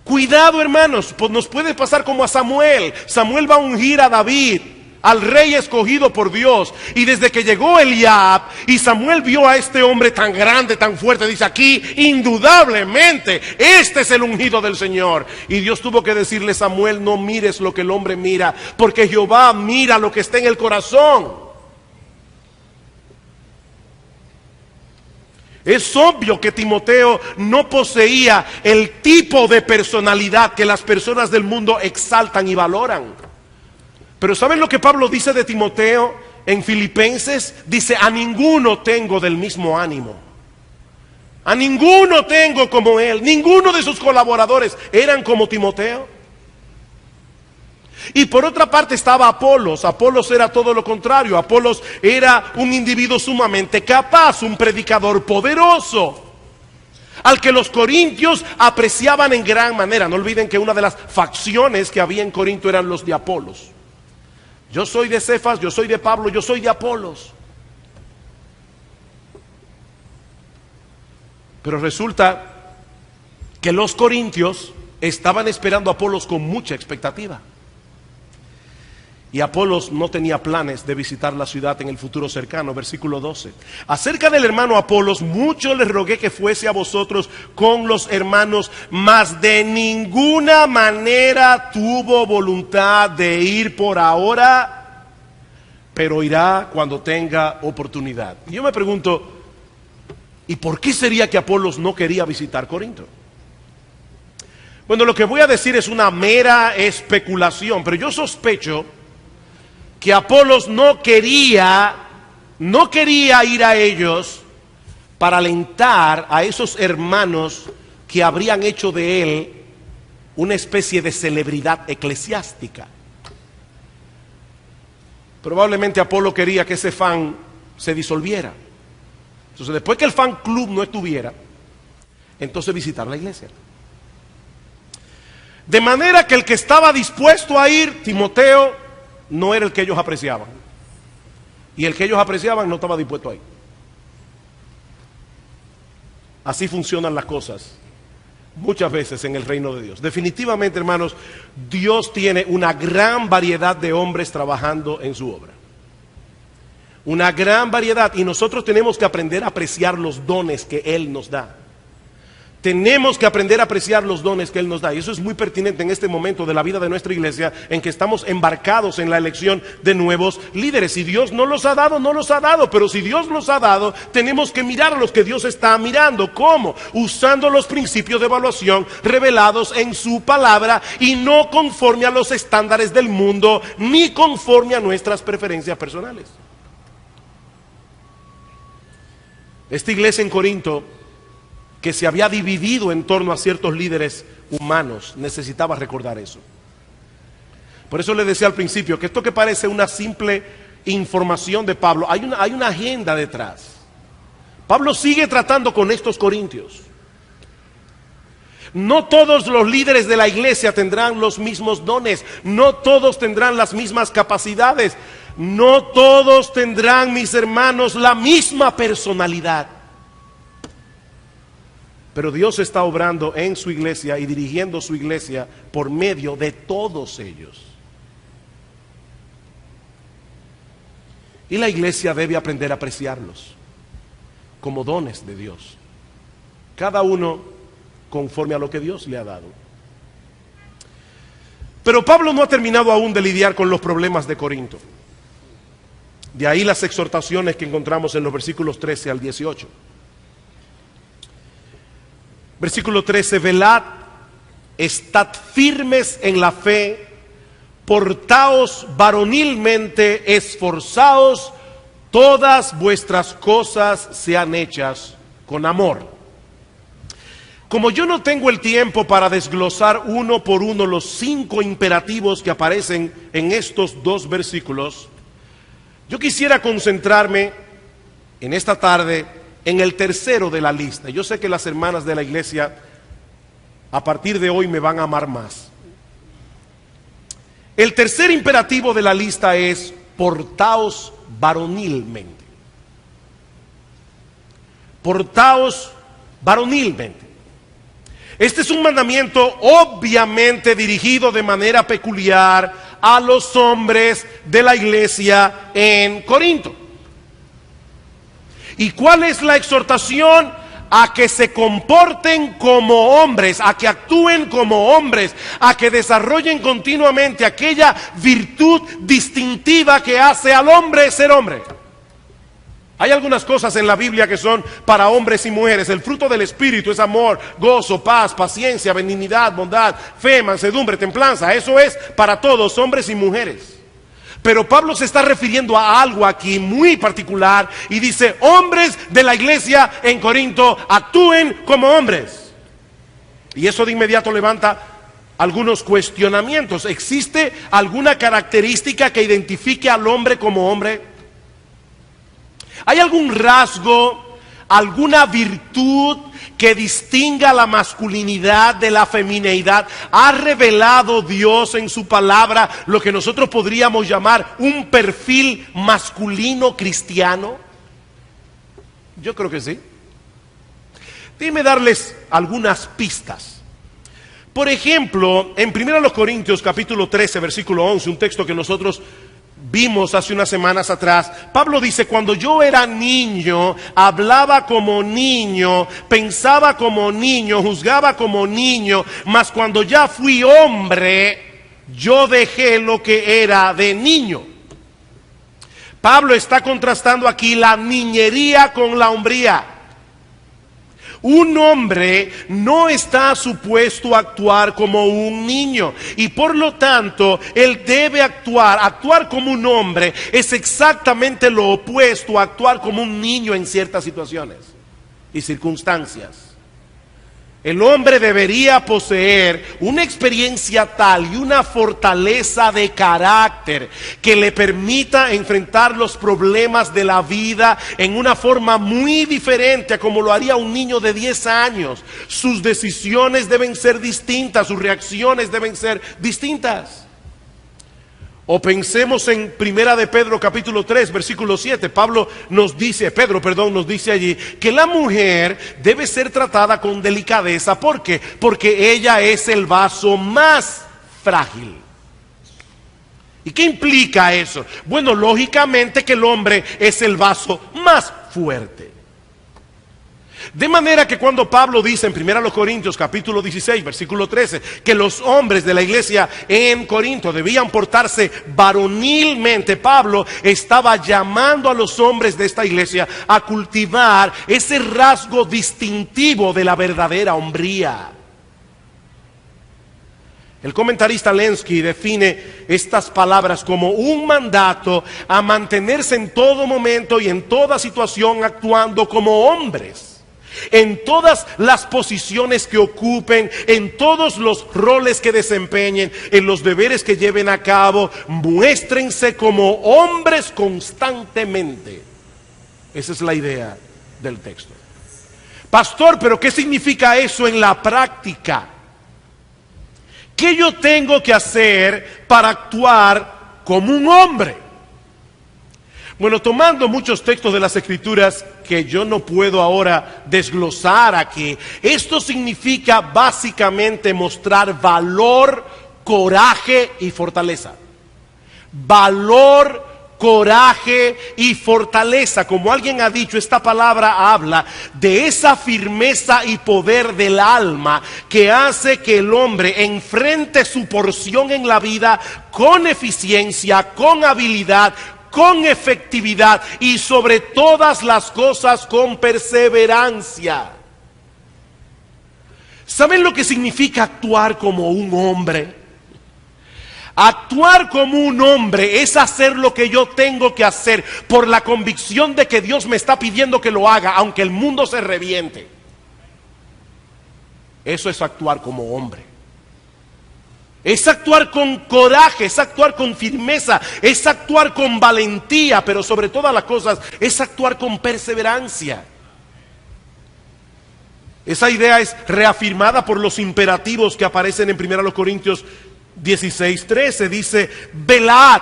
Speaker 1: Cuidado, hermanos, pues nos puede pasar como a Samuel. Samuel va a ungir a David, al rey escogido por Dios, y desde que llegó Eliab y Samuel vio a este hombre tan grande, tan fuerte, dice aquí, indudablemente este es el ungido del Señor. Y Dios tuvo que decirle, Samuel, no mires lo que el hombre mira, porque Jehová mira lo que está en el corazón. Es obvio que Timoteo no poseía el tipo de personalidad que las personas del mundo exaltan y valoran. Pero ¿saben lo que Pablo dice de Timoteo en Filipenses? Dice, a ninguno tengo del mismo ánimo. A ninguno tengo como él. Ninguno de sus colaboradores eran como Timoteo. Y por otra parte estaba Apolos. Apolos era todo lo contrario. Apolos era un individuo sumamente capaz, un predicador poderoso, al que los corintios apreciaban en gran manera. No olviden que una de las facciones que había en Corinto eran los de Apolos. Yo soy de Cefas, yo soy de Pablo, yo soy de Apolos. Pero resulta que los corintios estaban esperando a Apolos con mucha expectativa. Y Apolos no tenía planes de visitar la ciudad en el futuro cercano. Versículo 12. Acerca del hermano Apolos, mucho les rogué que fuese a vosotros con los hermanos, mas de ninguna manera tuvo voluntad de ir por ahora, pero irá cuando tenga oportunidad. Y yo me pregunto, ¿y por qué sería que Apolos no quería visitar Corinto? Bueno, lo que voy a decir es una mera especulación, pero yo sospecho que Apolos no quería ir a ellos para alentar a esos hermanos que habrían hecho de él una especie de celebridad eclesiástica. Probablemente Apolo quería que ese fan se disolviera. Entonces, después que el fan club no estuviera, entonces visitar la iglesia. De manera que el que estaba dispuesto a ir, Timoteo, no era el que ellos apreciaban. Y el que ellos apreciaban no estaba dispuesto a ir. Así funcionan las cosas muchas veces en el reino de Dios. Definitivamente, hermanos, Dios tiene una gran variedad de hombres trabajando en su obra. Una gran variedad. Y nosotros tenemos que aprender a apreciar los dones que Él nos da. Tenemos que aprender a apreciar los dones que Él nos da. Y eso es muy pertinente en este momento de la vida de nuestra iglesia, en que estamos embarcados en la elección de nuevos líderes. Si Dios no los ha dado, no los ha dado. Pero si Dios los ha dado, tenemos que mirar a los que Dios está mirando. ¿Cómo? Usando los principios de evaluación revelados en su palabra, y no conforme a los estándares del mundo, ni conforme a nuestras preferencias personales. Esta iglesia en Corinto, que se había dividido en torno a ciertos líderes humanos, necesitaba recordar eso. Por eso le decía al principio que esto que parece una simple información de Pablo, hay una agenda detrás. Pablo sigue tratando con estos corintios. No todos los líderes de la iglesia tendrán los mismos dones, no todos tendrán las mismas capacidades, no todos tendrán, mis hermanos, la misma personalidad. Pero Dios está obrando en su iglesia y dirigiendo su iglesia por medio de todos ellos. Y la iglesia debe aprender a apreciarlos como dones de Dios. Cada uno conforme a lo que Dios le ha dado. Pero Pablo no ha terminado aún de lidiar con los problemas de Corinto. De ahí las exhortaciones que encontramos en los versículos 13 al 18. Versículo 13, velad, estad firmes en la fe, portaos varonilmente, esforzaos, todas vuestras cosas sean hechas con amor. Como yo no tengo el tiempo para desglosar uno por uno los 5 imperativos que aparecen en estos 2 versículos, yo quisiera concentrarme en esta tarde en el tercero de la lista. Yo sé que las hermanas de la iglesia a partir de hoy me van a amar más. El tercer imperativo de la lista es: portaos varonilmente. Portaos varonilmente. Este es un mandamiento obviamente dirigido de manera peculiar a los hombres de la iglesia en Corinto. ¿Y cuál es la exhortación? A que se comporten como hombres, a que actúen como hombres, a que desarrollen continuamente aquella virtud distintiva que hace al hombre ser hombre. Hay algunas cosas en la Biblia que son para hombres y mujeres. El fruto del Espíritu es amor, gozo, paz, paciencia, benignidad, bondad, fe, mansedumbre, templanza. Eso es para todos, hombres y mujeres. Pero Pablo se está refiriendo a algo aquí muy particular y dice: hombres de la iglesia en Corinto, actúen como hombres. Y eso de inmediato levanta algunos cuestionamientos. ¿Existe alguna característica que identifique al hombre como hombre? ¿Hay algún rasgo, alguna virtud que distinga la masculinidad de la femineidad? ¿Ha revelado Dios en su palabra lo que nosotros podríamos llamar un perfil masculino cristiano? Yo creo que sí. Déjenme darles algunas pistas. Por ejemplo, en 1 Corintios capítulo 13, versículo 11, un texto que nosotros vimos hace unas semanas atrás, Pablo dice: cuando yo era niño, hablaba como niño, pensaba como niño, juzgaba como niño, mas cuando ya fui hombre, yo dejé lo que era de niño. Pablo está contrastando aquí la niñería con la hombría. Un hombre no está supuesto a actuar como un niño y por lo tanto él debe actuar como un hombre es exactamente lo opuesto a actuar como un niño en ciertas situaciones y circunstancias. El hombre debería poseer una experiencia tal y una fortaleza de carácter que le permita enfrentar los problemas de la vida en una forma muy diferente a como lo haría un niño de 10 años. Sus decisiones deben ser distintas, sus reacciones deben ser distintas. O pensemos en 1 de Pedro capítulo 3 versículo 7. Pedro nos dice allí que la mujer debe ser tratada con delicadeza. ¿Por qué? Porque ella es el vaso más frágil. ¿Y qué implica eso? Bueno, lógicamente que el hombre es el vaso más fuerte. De manera que cuando Pablo dice en 1 Corintios capítulo 16 versículo 13 que los hombres de la iglesia en Corinto debían portarse varonilmente, Pablo estaba llamando a los hombres de esta iglesia a cultivar ese rasgo distintivo de la verdadera hombría. El comentarista Lenski define estas palabras como un mandato a mantenerse en todo momento y en toda situación actuando como hombres. En todas las posiciones que ocupen, en todos los roles que desempeñen, en los deberes que lleven a cabo, muéstrense como hombres constantemente. Esa es la idea del texto. Pastor, ¿pero qué significa eso en la práctica? ¿Qué yo tengo que hacer para actuar como un hombre? Bueno, tomando muchos textos de las Escrituras que yo no puedo ahora desglosar aquí, esto significa básicamente mostrar valor, coraje y fortaleza. Valor, coraje y fortaleza. Como alguien ha dicho, esta palabra habla de esa firmeza y poder del alma que hace que el hombre enfrente su porción en la vida con eficiencia, con habilidad, con efectividad y sobre todas las cosas con perseverancia. ¿Saben lo que significa actuar como un hombre? Actuar como un hombre es hacer lo que yo tengo que hacer por la convicción de que Dios me está pidiendo que lo haga, aunque el mundo se reviente. Eso es actuar como hombre. Es actuar con coraje, es actuar con firmeza, es actuar con valentía, pero sobre todas las cosas es actuar con perseverancia. Esa idea es reafirmada por los imperativos que aparecen en 1 Corintios 16:13. Dice: velad,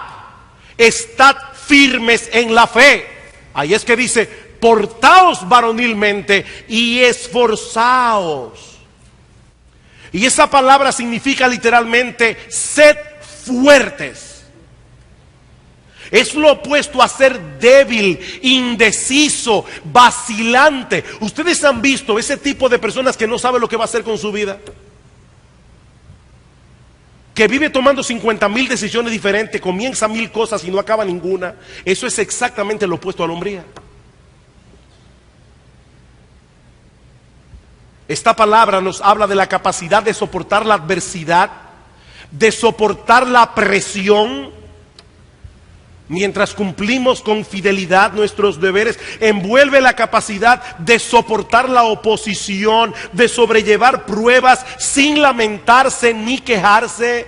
Speaker 1: estad firmes en la fe. Ahí es que dice: portaos varonilmente y esforzaos. Y esa palabra significa literalmente sed fuertes. Es lo opuesto a ser débil, indeciso, vacilante. Ustedes han visto ese tipo de personas que no saben lo que va a hacer con su vida, que vive tomando 50,000 decisiones diferentes, comienza 1,000 cosas y no acaba ninguna. Eso es exactamente lo opuesto a la hombría. Esta palabra nos habla de la capacidad de soportar la adversidad, de soportar la presión, mientras cumplimos con fidelidad nuestros deberes. Envuelve la capacidad de soportar la oposición, de sobrellevar pruebas sin lamentarse ni quejarse.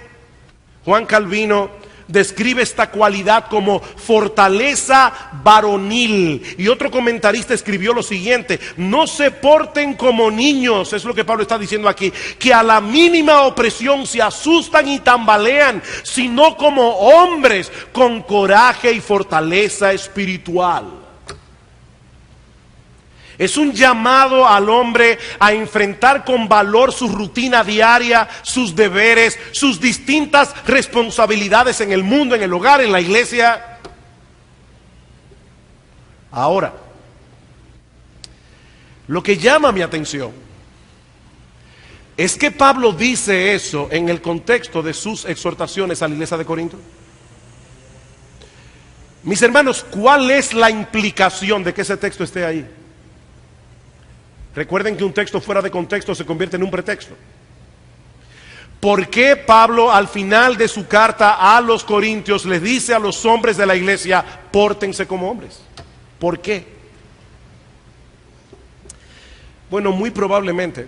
Speaker 1: Juan Calvino describe esta cualidad como fortaleza varonil. Y otro comentarista escribió lo siguiente: no se porten como niños, es lo que Pablo está diciendo aquí, que a la mínima opresión se asustan y tambalean, sino como hombres con coraje y fortaleza espiritual. Es un llamado al hombre a enfrentar con valor su rutina diaria, sus deberes, sus distintas responsabilidades en el mundo, en el hogar, en la iglesia. Ahora, lo que llama mi atención es que Pablo dice eso en el contexto de sus exhortaciones a la iglesia de Corinto. Mis hermanos, ¿cuál es la implicación de que ese texto esté ahí? Recuerden que un texto fuera de contexto se convierte en un pretexto. ¿Por qué Pablo al final de su carta a los Corintios les dice a los hombres de la iglesia: pórtense como hombres? ¿Por qué? Bueno, muy probablemente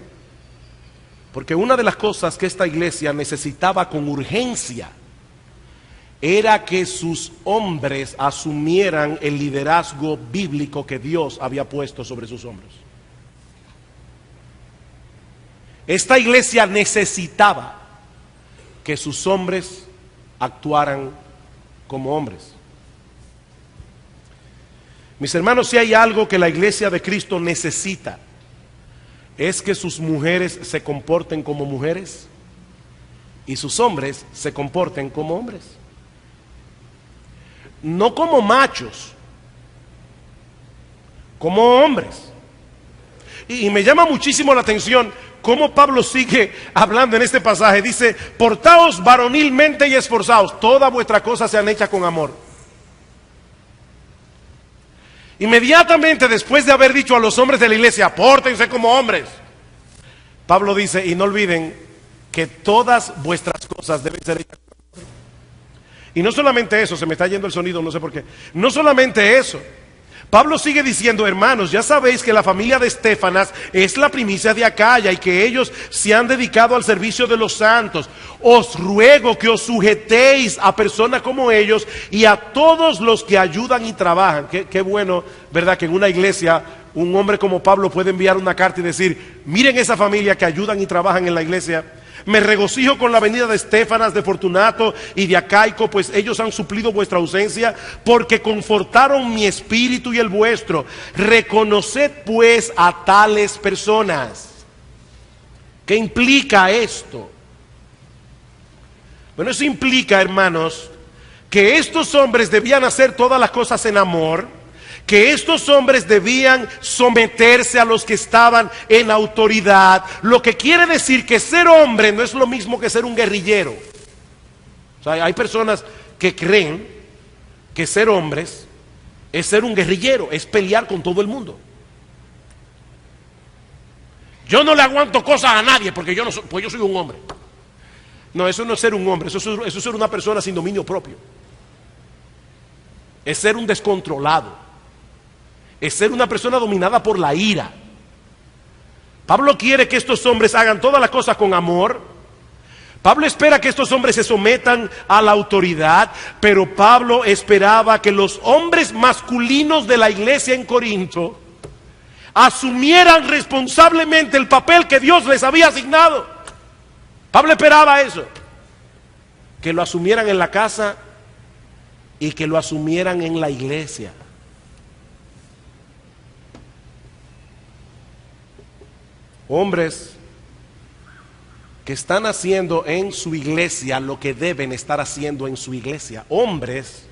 Speaker 1: porque una de las cosas que esta iglesia necesitaba con urgencia era que sus hombres asumieran el liderazgo bíblico que Dios había puesto sobre sus hombros. Esta iglesia necesitaba que sus hombres actuaran como hombres. Mis hermanos, si hay algo que la iglesia de Cristo necesita, es que sus mujeres se comporten como mujeres y sus hombres se comporten como hombres. No como machos, como hombres. Y me llama muchísimo la atención cómo Pablo sigue hablando en este pasaje. Dice: portaos varonilmente y esforzaos, todas vuestras cosas sean hechas con amor. Inmediatamente después de haber dicho a los hombres de la iglesia: pórtense como hombres, Pablo dice: y no olviden que todas vuestras cosas deben ser hechas con amor. Y no solamente eso, se me está yendo el sonido, no sé por qué. No solamente eso, Pablo sigue diciendo: hermanos, ya sabéis que la familia de Estéfanas es la primicia de Acaya y que ellos se han dedicado al servicio de los santos. Os ruego que os sujetéis a personas como ellos y a todos los que ayudan y trabajan. Qué bueno, ¿verdad? Que en una iglesia un hombre como Pablo puede enviar una carta y decir: miren esa familia que ayudan y trabajan en la iglesia. Me regocijo con la venida de Estéfanas, de Fortunato y de Acaico, pues ellos han suplido vuestra ausencia, porque confortaron mi espíritu y el vuestro. Reconoced pues a tales personas. ¿Qué implica esto? Bueno, eso implica, hermanos, que estos hombres debían hacer todas las cosas en amor, que estos hombres debían someterse a los que estaban en autoridad, lo que quiere decir que ser hombre no es lo mismo que ser un guerrillero. O sea, hay personas que creen que ser hombres es ser un guerrillero, es pelear con todo el mundo. Yo no le aguanto cosas a nadie porque yo no soy, pues yo soy un hombre. No, eso no es ser un hombre, eso es ser una persona sin dominio propio. Es ser un descontrolado. Es ser una persona dominada por la ira. Pablo quiere que estos hombres hagan todas las cosas con amor. Pablo espera que estos hombres se sometan a la autoridad, pero Pablo esperaba que los hombres masculinos de la iglesia en Corinto asumieran responsablemente el papel que Dios les había asignado. Pablo esperaba eso, que lo asumieran en la casa y que lo asumieran en la iglesia. Hombres que están haciendo en su iglesia lo que deben estar haciendo en su iglesia. Hombres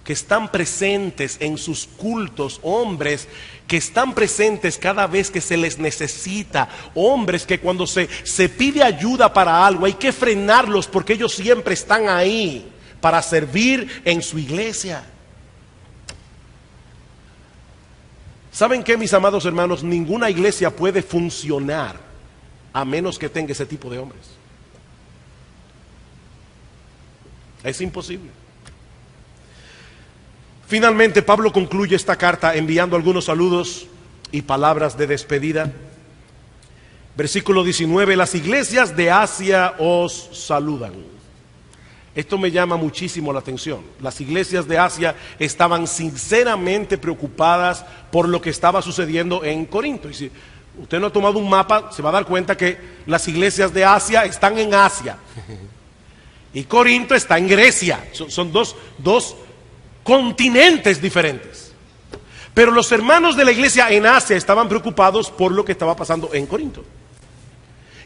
Speaker 1: que están presentes en sus cultos. Hombres que están presentes cada vez que se les necesita. Hombres que cuando se pide ayuda para algo hay que frenarlos porque ellos siempre están ahí para servir en su iglesia. ¿Saben qué, mis amados hermanos? Ninguna iglesia puede funcionar a menos que tenga ese tipo de hombres. Es imposible. Finalmente, Pablo concluye esta carta enviando algunos saludos y palabras de despedida. Versículo 19: las iglesias de Asia os saludan. Esto me llama muchísimo la atención. Las iglesias de Asia estaban sinceramente preocupadas por lo que estaba sucediendo en Corinto. Y si usted no ha tomado un mapa, se va a dar cuenta que las iglesias de Asia están en Asia y Corinto está en Grecia. Son dos continentes diferentes. Pero los hermanos de la iglesia en Asia estaban preocupados por lo que estaba pasando en Corinto.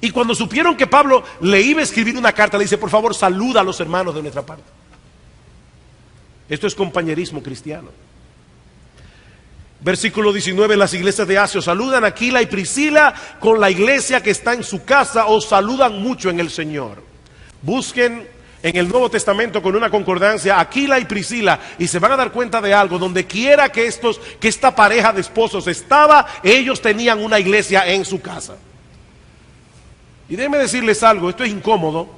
Speaker 1: Y cuando supieron que Pablo le iba a escribir una carta, le dice: por favor, saluda a los hermanos de nuestra parte. Esto es compañerismo cristiano. Versículo 19: las iglesias de Asia os saludan. Aquila y Priscila con la iglesia que está en su casa os saludan mucho en el Señor. Busquen en el Nuevo Testamento con una concordancia Aquila y Priscila y se van a dar cuenta de algo. Donde quiera que esta pareja de esposos estaba, ellos tenían una iglesia en su casa. Y déjenme decirles algo, esto es incómodo.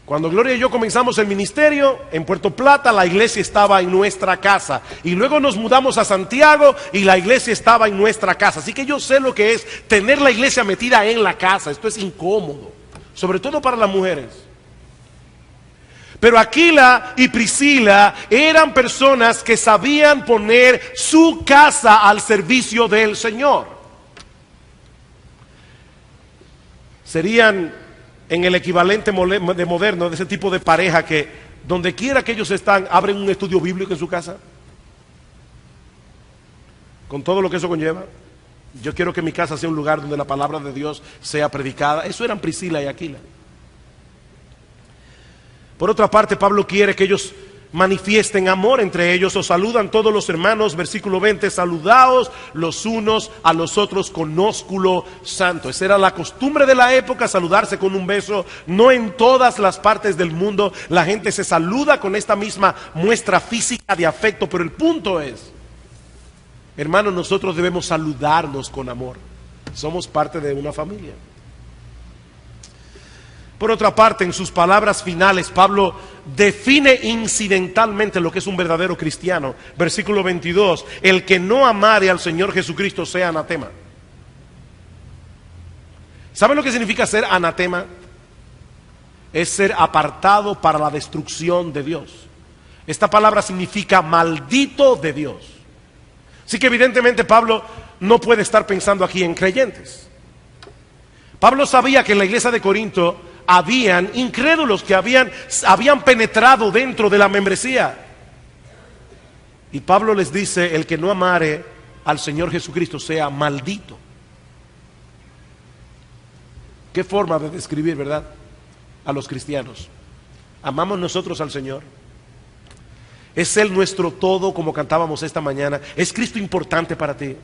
Speaker 1: Cuando Gloria y yo comenzamos el ministerio en Puerto Plata, la iglesia estaba en nuestra casa. Y luego nos mudamos a Santiago y la iglesia estaba en nuestra casa. Así que yo sé lo que es tener la iglesia metida en la casa. Esto es incómodo, sobre todo para las mujeres. Pero Aquila y Priscila eran personas que sabían poner su casa al servicio del Señor. Serían en el equivalente de moderno de ese tipo de pareja que donde quiera que ellos están, abren un estudio bíblico en su casa, con todo lo que eso conlleva. Yo quiero que mi casa sea un lugar donde la palabra de Dios sea predicada. Eso eran Priscila y Aquila. Por otra parte, Pablo quiere que ellos manifiesten amor entre ellos. Os saludan todos los hermanos. Versículo 20: saludaos los unos a los otros con ósculo santo. Esa era la costumbre de la época, saludarse con un beso. No en todas las partes del mundo la gente se saluda con esta misma muestra física de afecto, pero el punto es, hermanos, nosotros debemos saludarnos con amor. Somos parte de una familia. Por otra parte, en sus palabras finales, Pablo define incidentalmente lo que es un verdadero cristiano. Versículo 22: el que no amare al Señor Jesucristo sea anatema. ¿Saben lo que significa ser anatema? Es ser apartado para la destrucción de Dios. Esta palabra significa maldito de Dios. Así que evidentemente Pablo no puede estar pensando aquí en creyentes. Pablo sabía que en la iglesia de Corinto habían incrédulos que habían penetrado dentro de la membresía. Y Pablo les dice: el que no amare al Señor Jesucristo sea maldito. Qué forma de describir, ¿verdad?, a los cristianos. ¿Amamos nosotros al Señor? ¿Es Él nuestro todo, como cantábamos esta mañana? ¿Es Cristo importante para ti?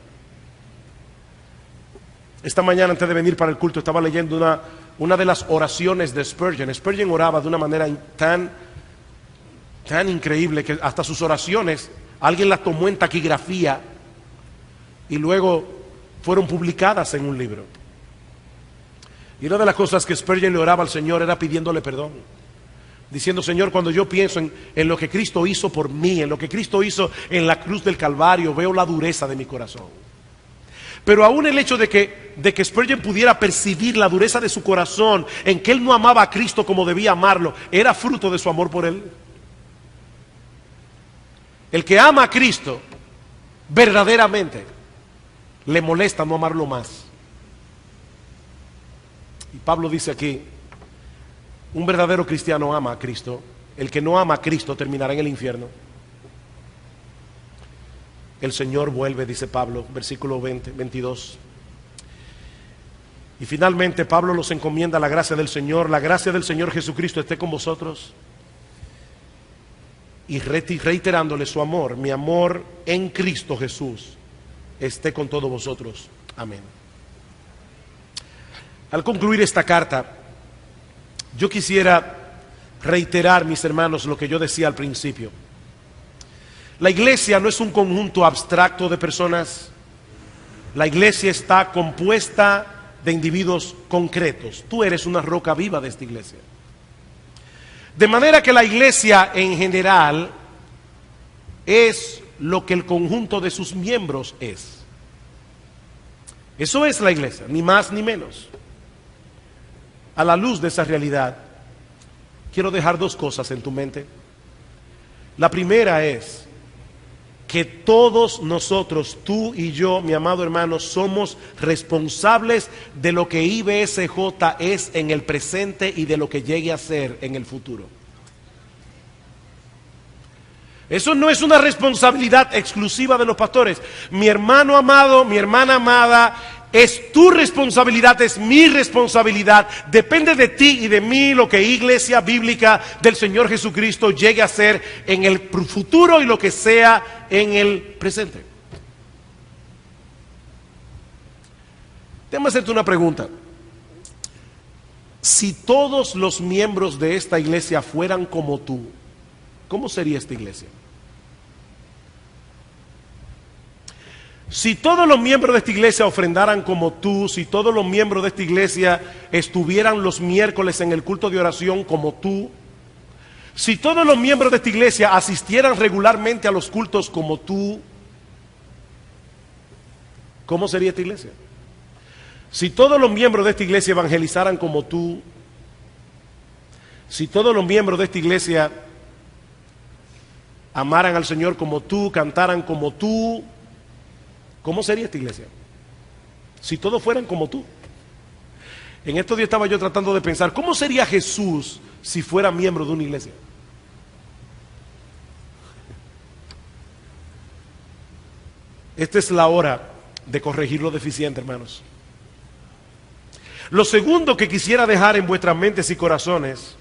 Speaker 1: Esta mañana, antes de venir para el culto, estaba leyendo una de las oraciones de Spurgeon. Spurgeon oraba de una manera tan increíble que hasta sus oraciones alguien las tomó en taquigrafía y luego fueron publicadas en un libro. Y una de las cosas que Spurgeon le oraba al Señor era pidiéndole perdón, diciendo: Señor, cuando yo pienso en lo que Cristo hizo por mí, en lo que Cristo hizo en la cruz del Calvario, veo la dureza de mi corazón. Pero aún el hecho de que Spurgeon pudiera percibir la dureza de su corazón, en que él no amaba a Cristo como debía amarlo, era fruto de su amor por él. El que ama a Cristo verdaderamente le molesta no amarlo más. Y Pablo dice aquí: un verdadero cristiano ama a Cristo. El que no ama a Cristo terminará en el infierno. El Señor vuelve, dice Pablo, versículo 22. Y finalmente Pablo los encomienda a la gracia del Señor. La gracia del Señor Jesucristo esté con vosotros. Y reiterándole su amor: mi amor en Cristo Jesús esté con todos vosotros. Amén. Al concluir esta carta, yo quisiera reiterar, mis hermanos, lo que yo decía al principio. La iglesia no es un conjunto abstracto de personas. La iglesia está compuesta de individuos concretos. Tú eres una roca viva de esta iglesia. De manera que la iglesia en general es lo que el conjunto de sus miembros es. Eso es la iglesia, ni más ni menos. A la luz de esa realidad, quiero dejar dos cosas en tu mente. La primera es que todos nosotros, tú y yo, mi amado hermano, somos responsables de lo que IBSJ es en el presente y de lo que llegue a ser en el futuro. Eso no es una responsabilidad exclusiva de los pastores. Mi hermano amado, mi hermana amada, es tu responsabilidad, es mi responsabilidad. Depende de ti y de mí lo que Iglesia Bíblica del Señor Jesucristo llegue a ser en el futuro y lo que sea en el presente. Déjame hacerte una pregunta. Si todos los miembros de esta iglesia fueran como tú, ¿cómo sería esta iglesia? Si todos los miembros de esta iglesia ofrendaran como tú, si todos los miembros de esta iglesia estuvieran los miércoles en el culto de oración como tú, si todos los miembros de esta iglesia asistieran regularmente a los cultos como tú, ¿cómo sería esta iglesia? Si todos los miembros de esta iglesia evangelizaran como tú, si todos los miembros de esta iglesia amaran al Señor como tú, cantaran como tú, ¿cómo sería esta iglesia? Si todos fueran como tú. En estos días estaba yo tratando de pensar, ¿cómo sería Jesús si fuera miembro de una iglesia? Esta es la hora de corregir lo deficiente, hermanos. Lo segundo que quisiera dejar en vuestras mentes y corazones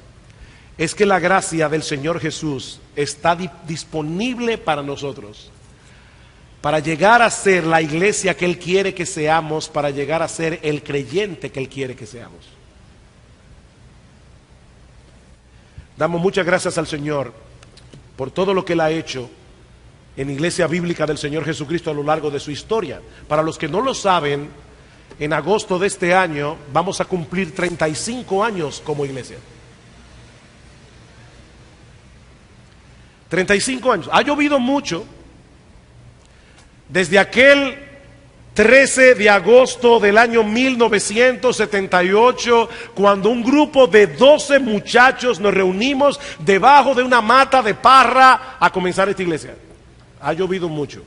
Speaker 1: es que la gracia del Señor Jesús está disponible para nosotros, para llegar a ser la iglesia que Él quiere que seamos, para llegar a ser el creyente que Él quiere que seamos. Damos muchas gracias al Señor por todo lo que Él ha hecho en Iglesia Bíblica del Señor Jesucristo a lo largo de su historia. Para los que no lo saben, en agosto de este año vamos a cumplir 35 años como iglesia. 35 años. Ha llovido mucho. Desde aquel 13 de agosto del año 1978, cuando un grupo de 12 muchachos nos reunimos debajo de una mata de parra a comenzar esta iglesia. Ha llovido mucho.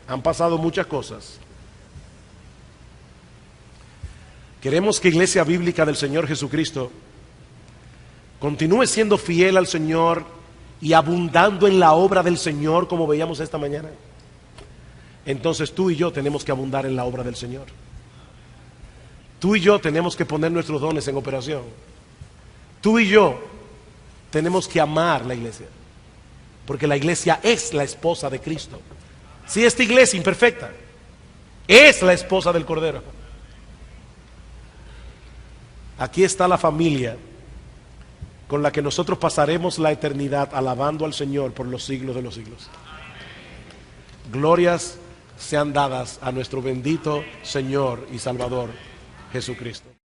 Speaker 1: Han pasado muchas cosas. Queremos que Iglesia Bíblica del Señor Jesucristo continúe siendo fiel al Señor y abundando en la obra del Señor, como veíamos esta mañana. Entonces tú y yo tenemos que abundar en la obra del Señor. Tú y yo tenemos que poner nuestros dones en operación. Tú y yo tenemos que amar la iglesia, porque la iglesia es la esposa de Cristo. Si esta iglesia imperfecta es la esposa del Cordero, aquí está la familia con la que nosotros pasaremos la eternidad alabando al Señor por los siglos de los siglos. Glorias sean dadas a nuestro bendito Señor y Salvador Jesucristo.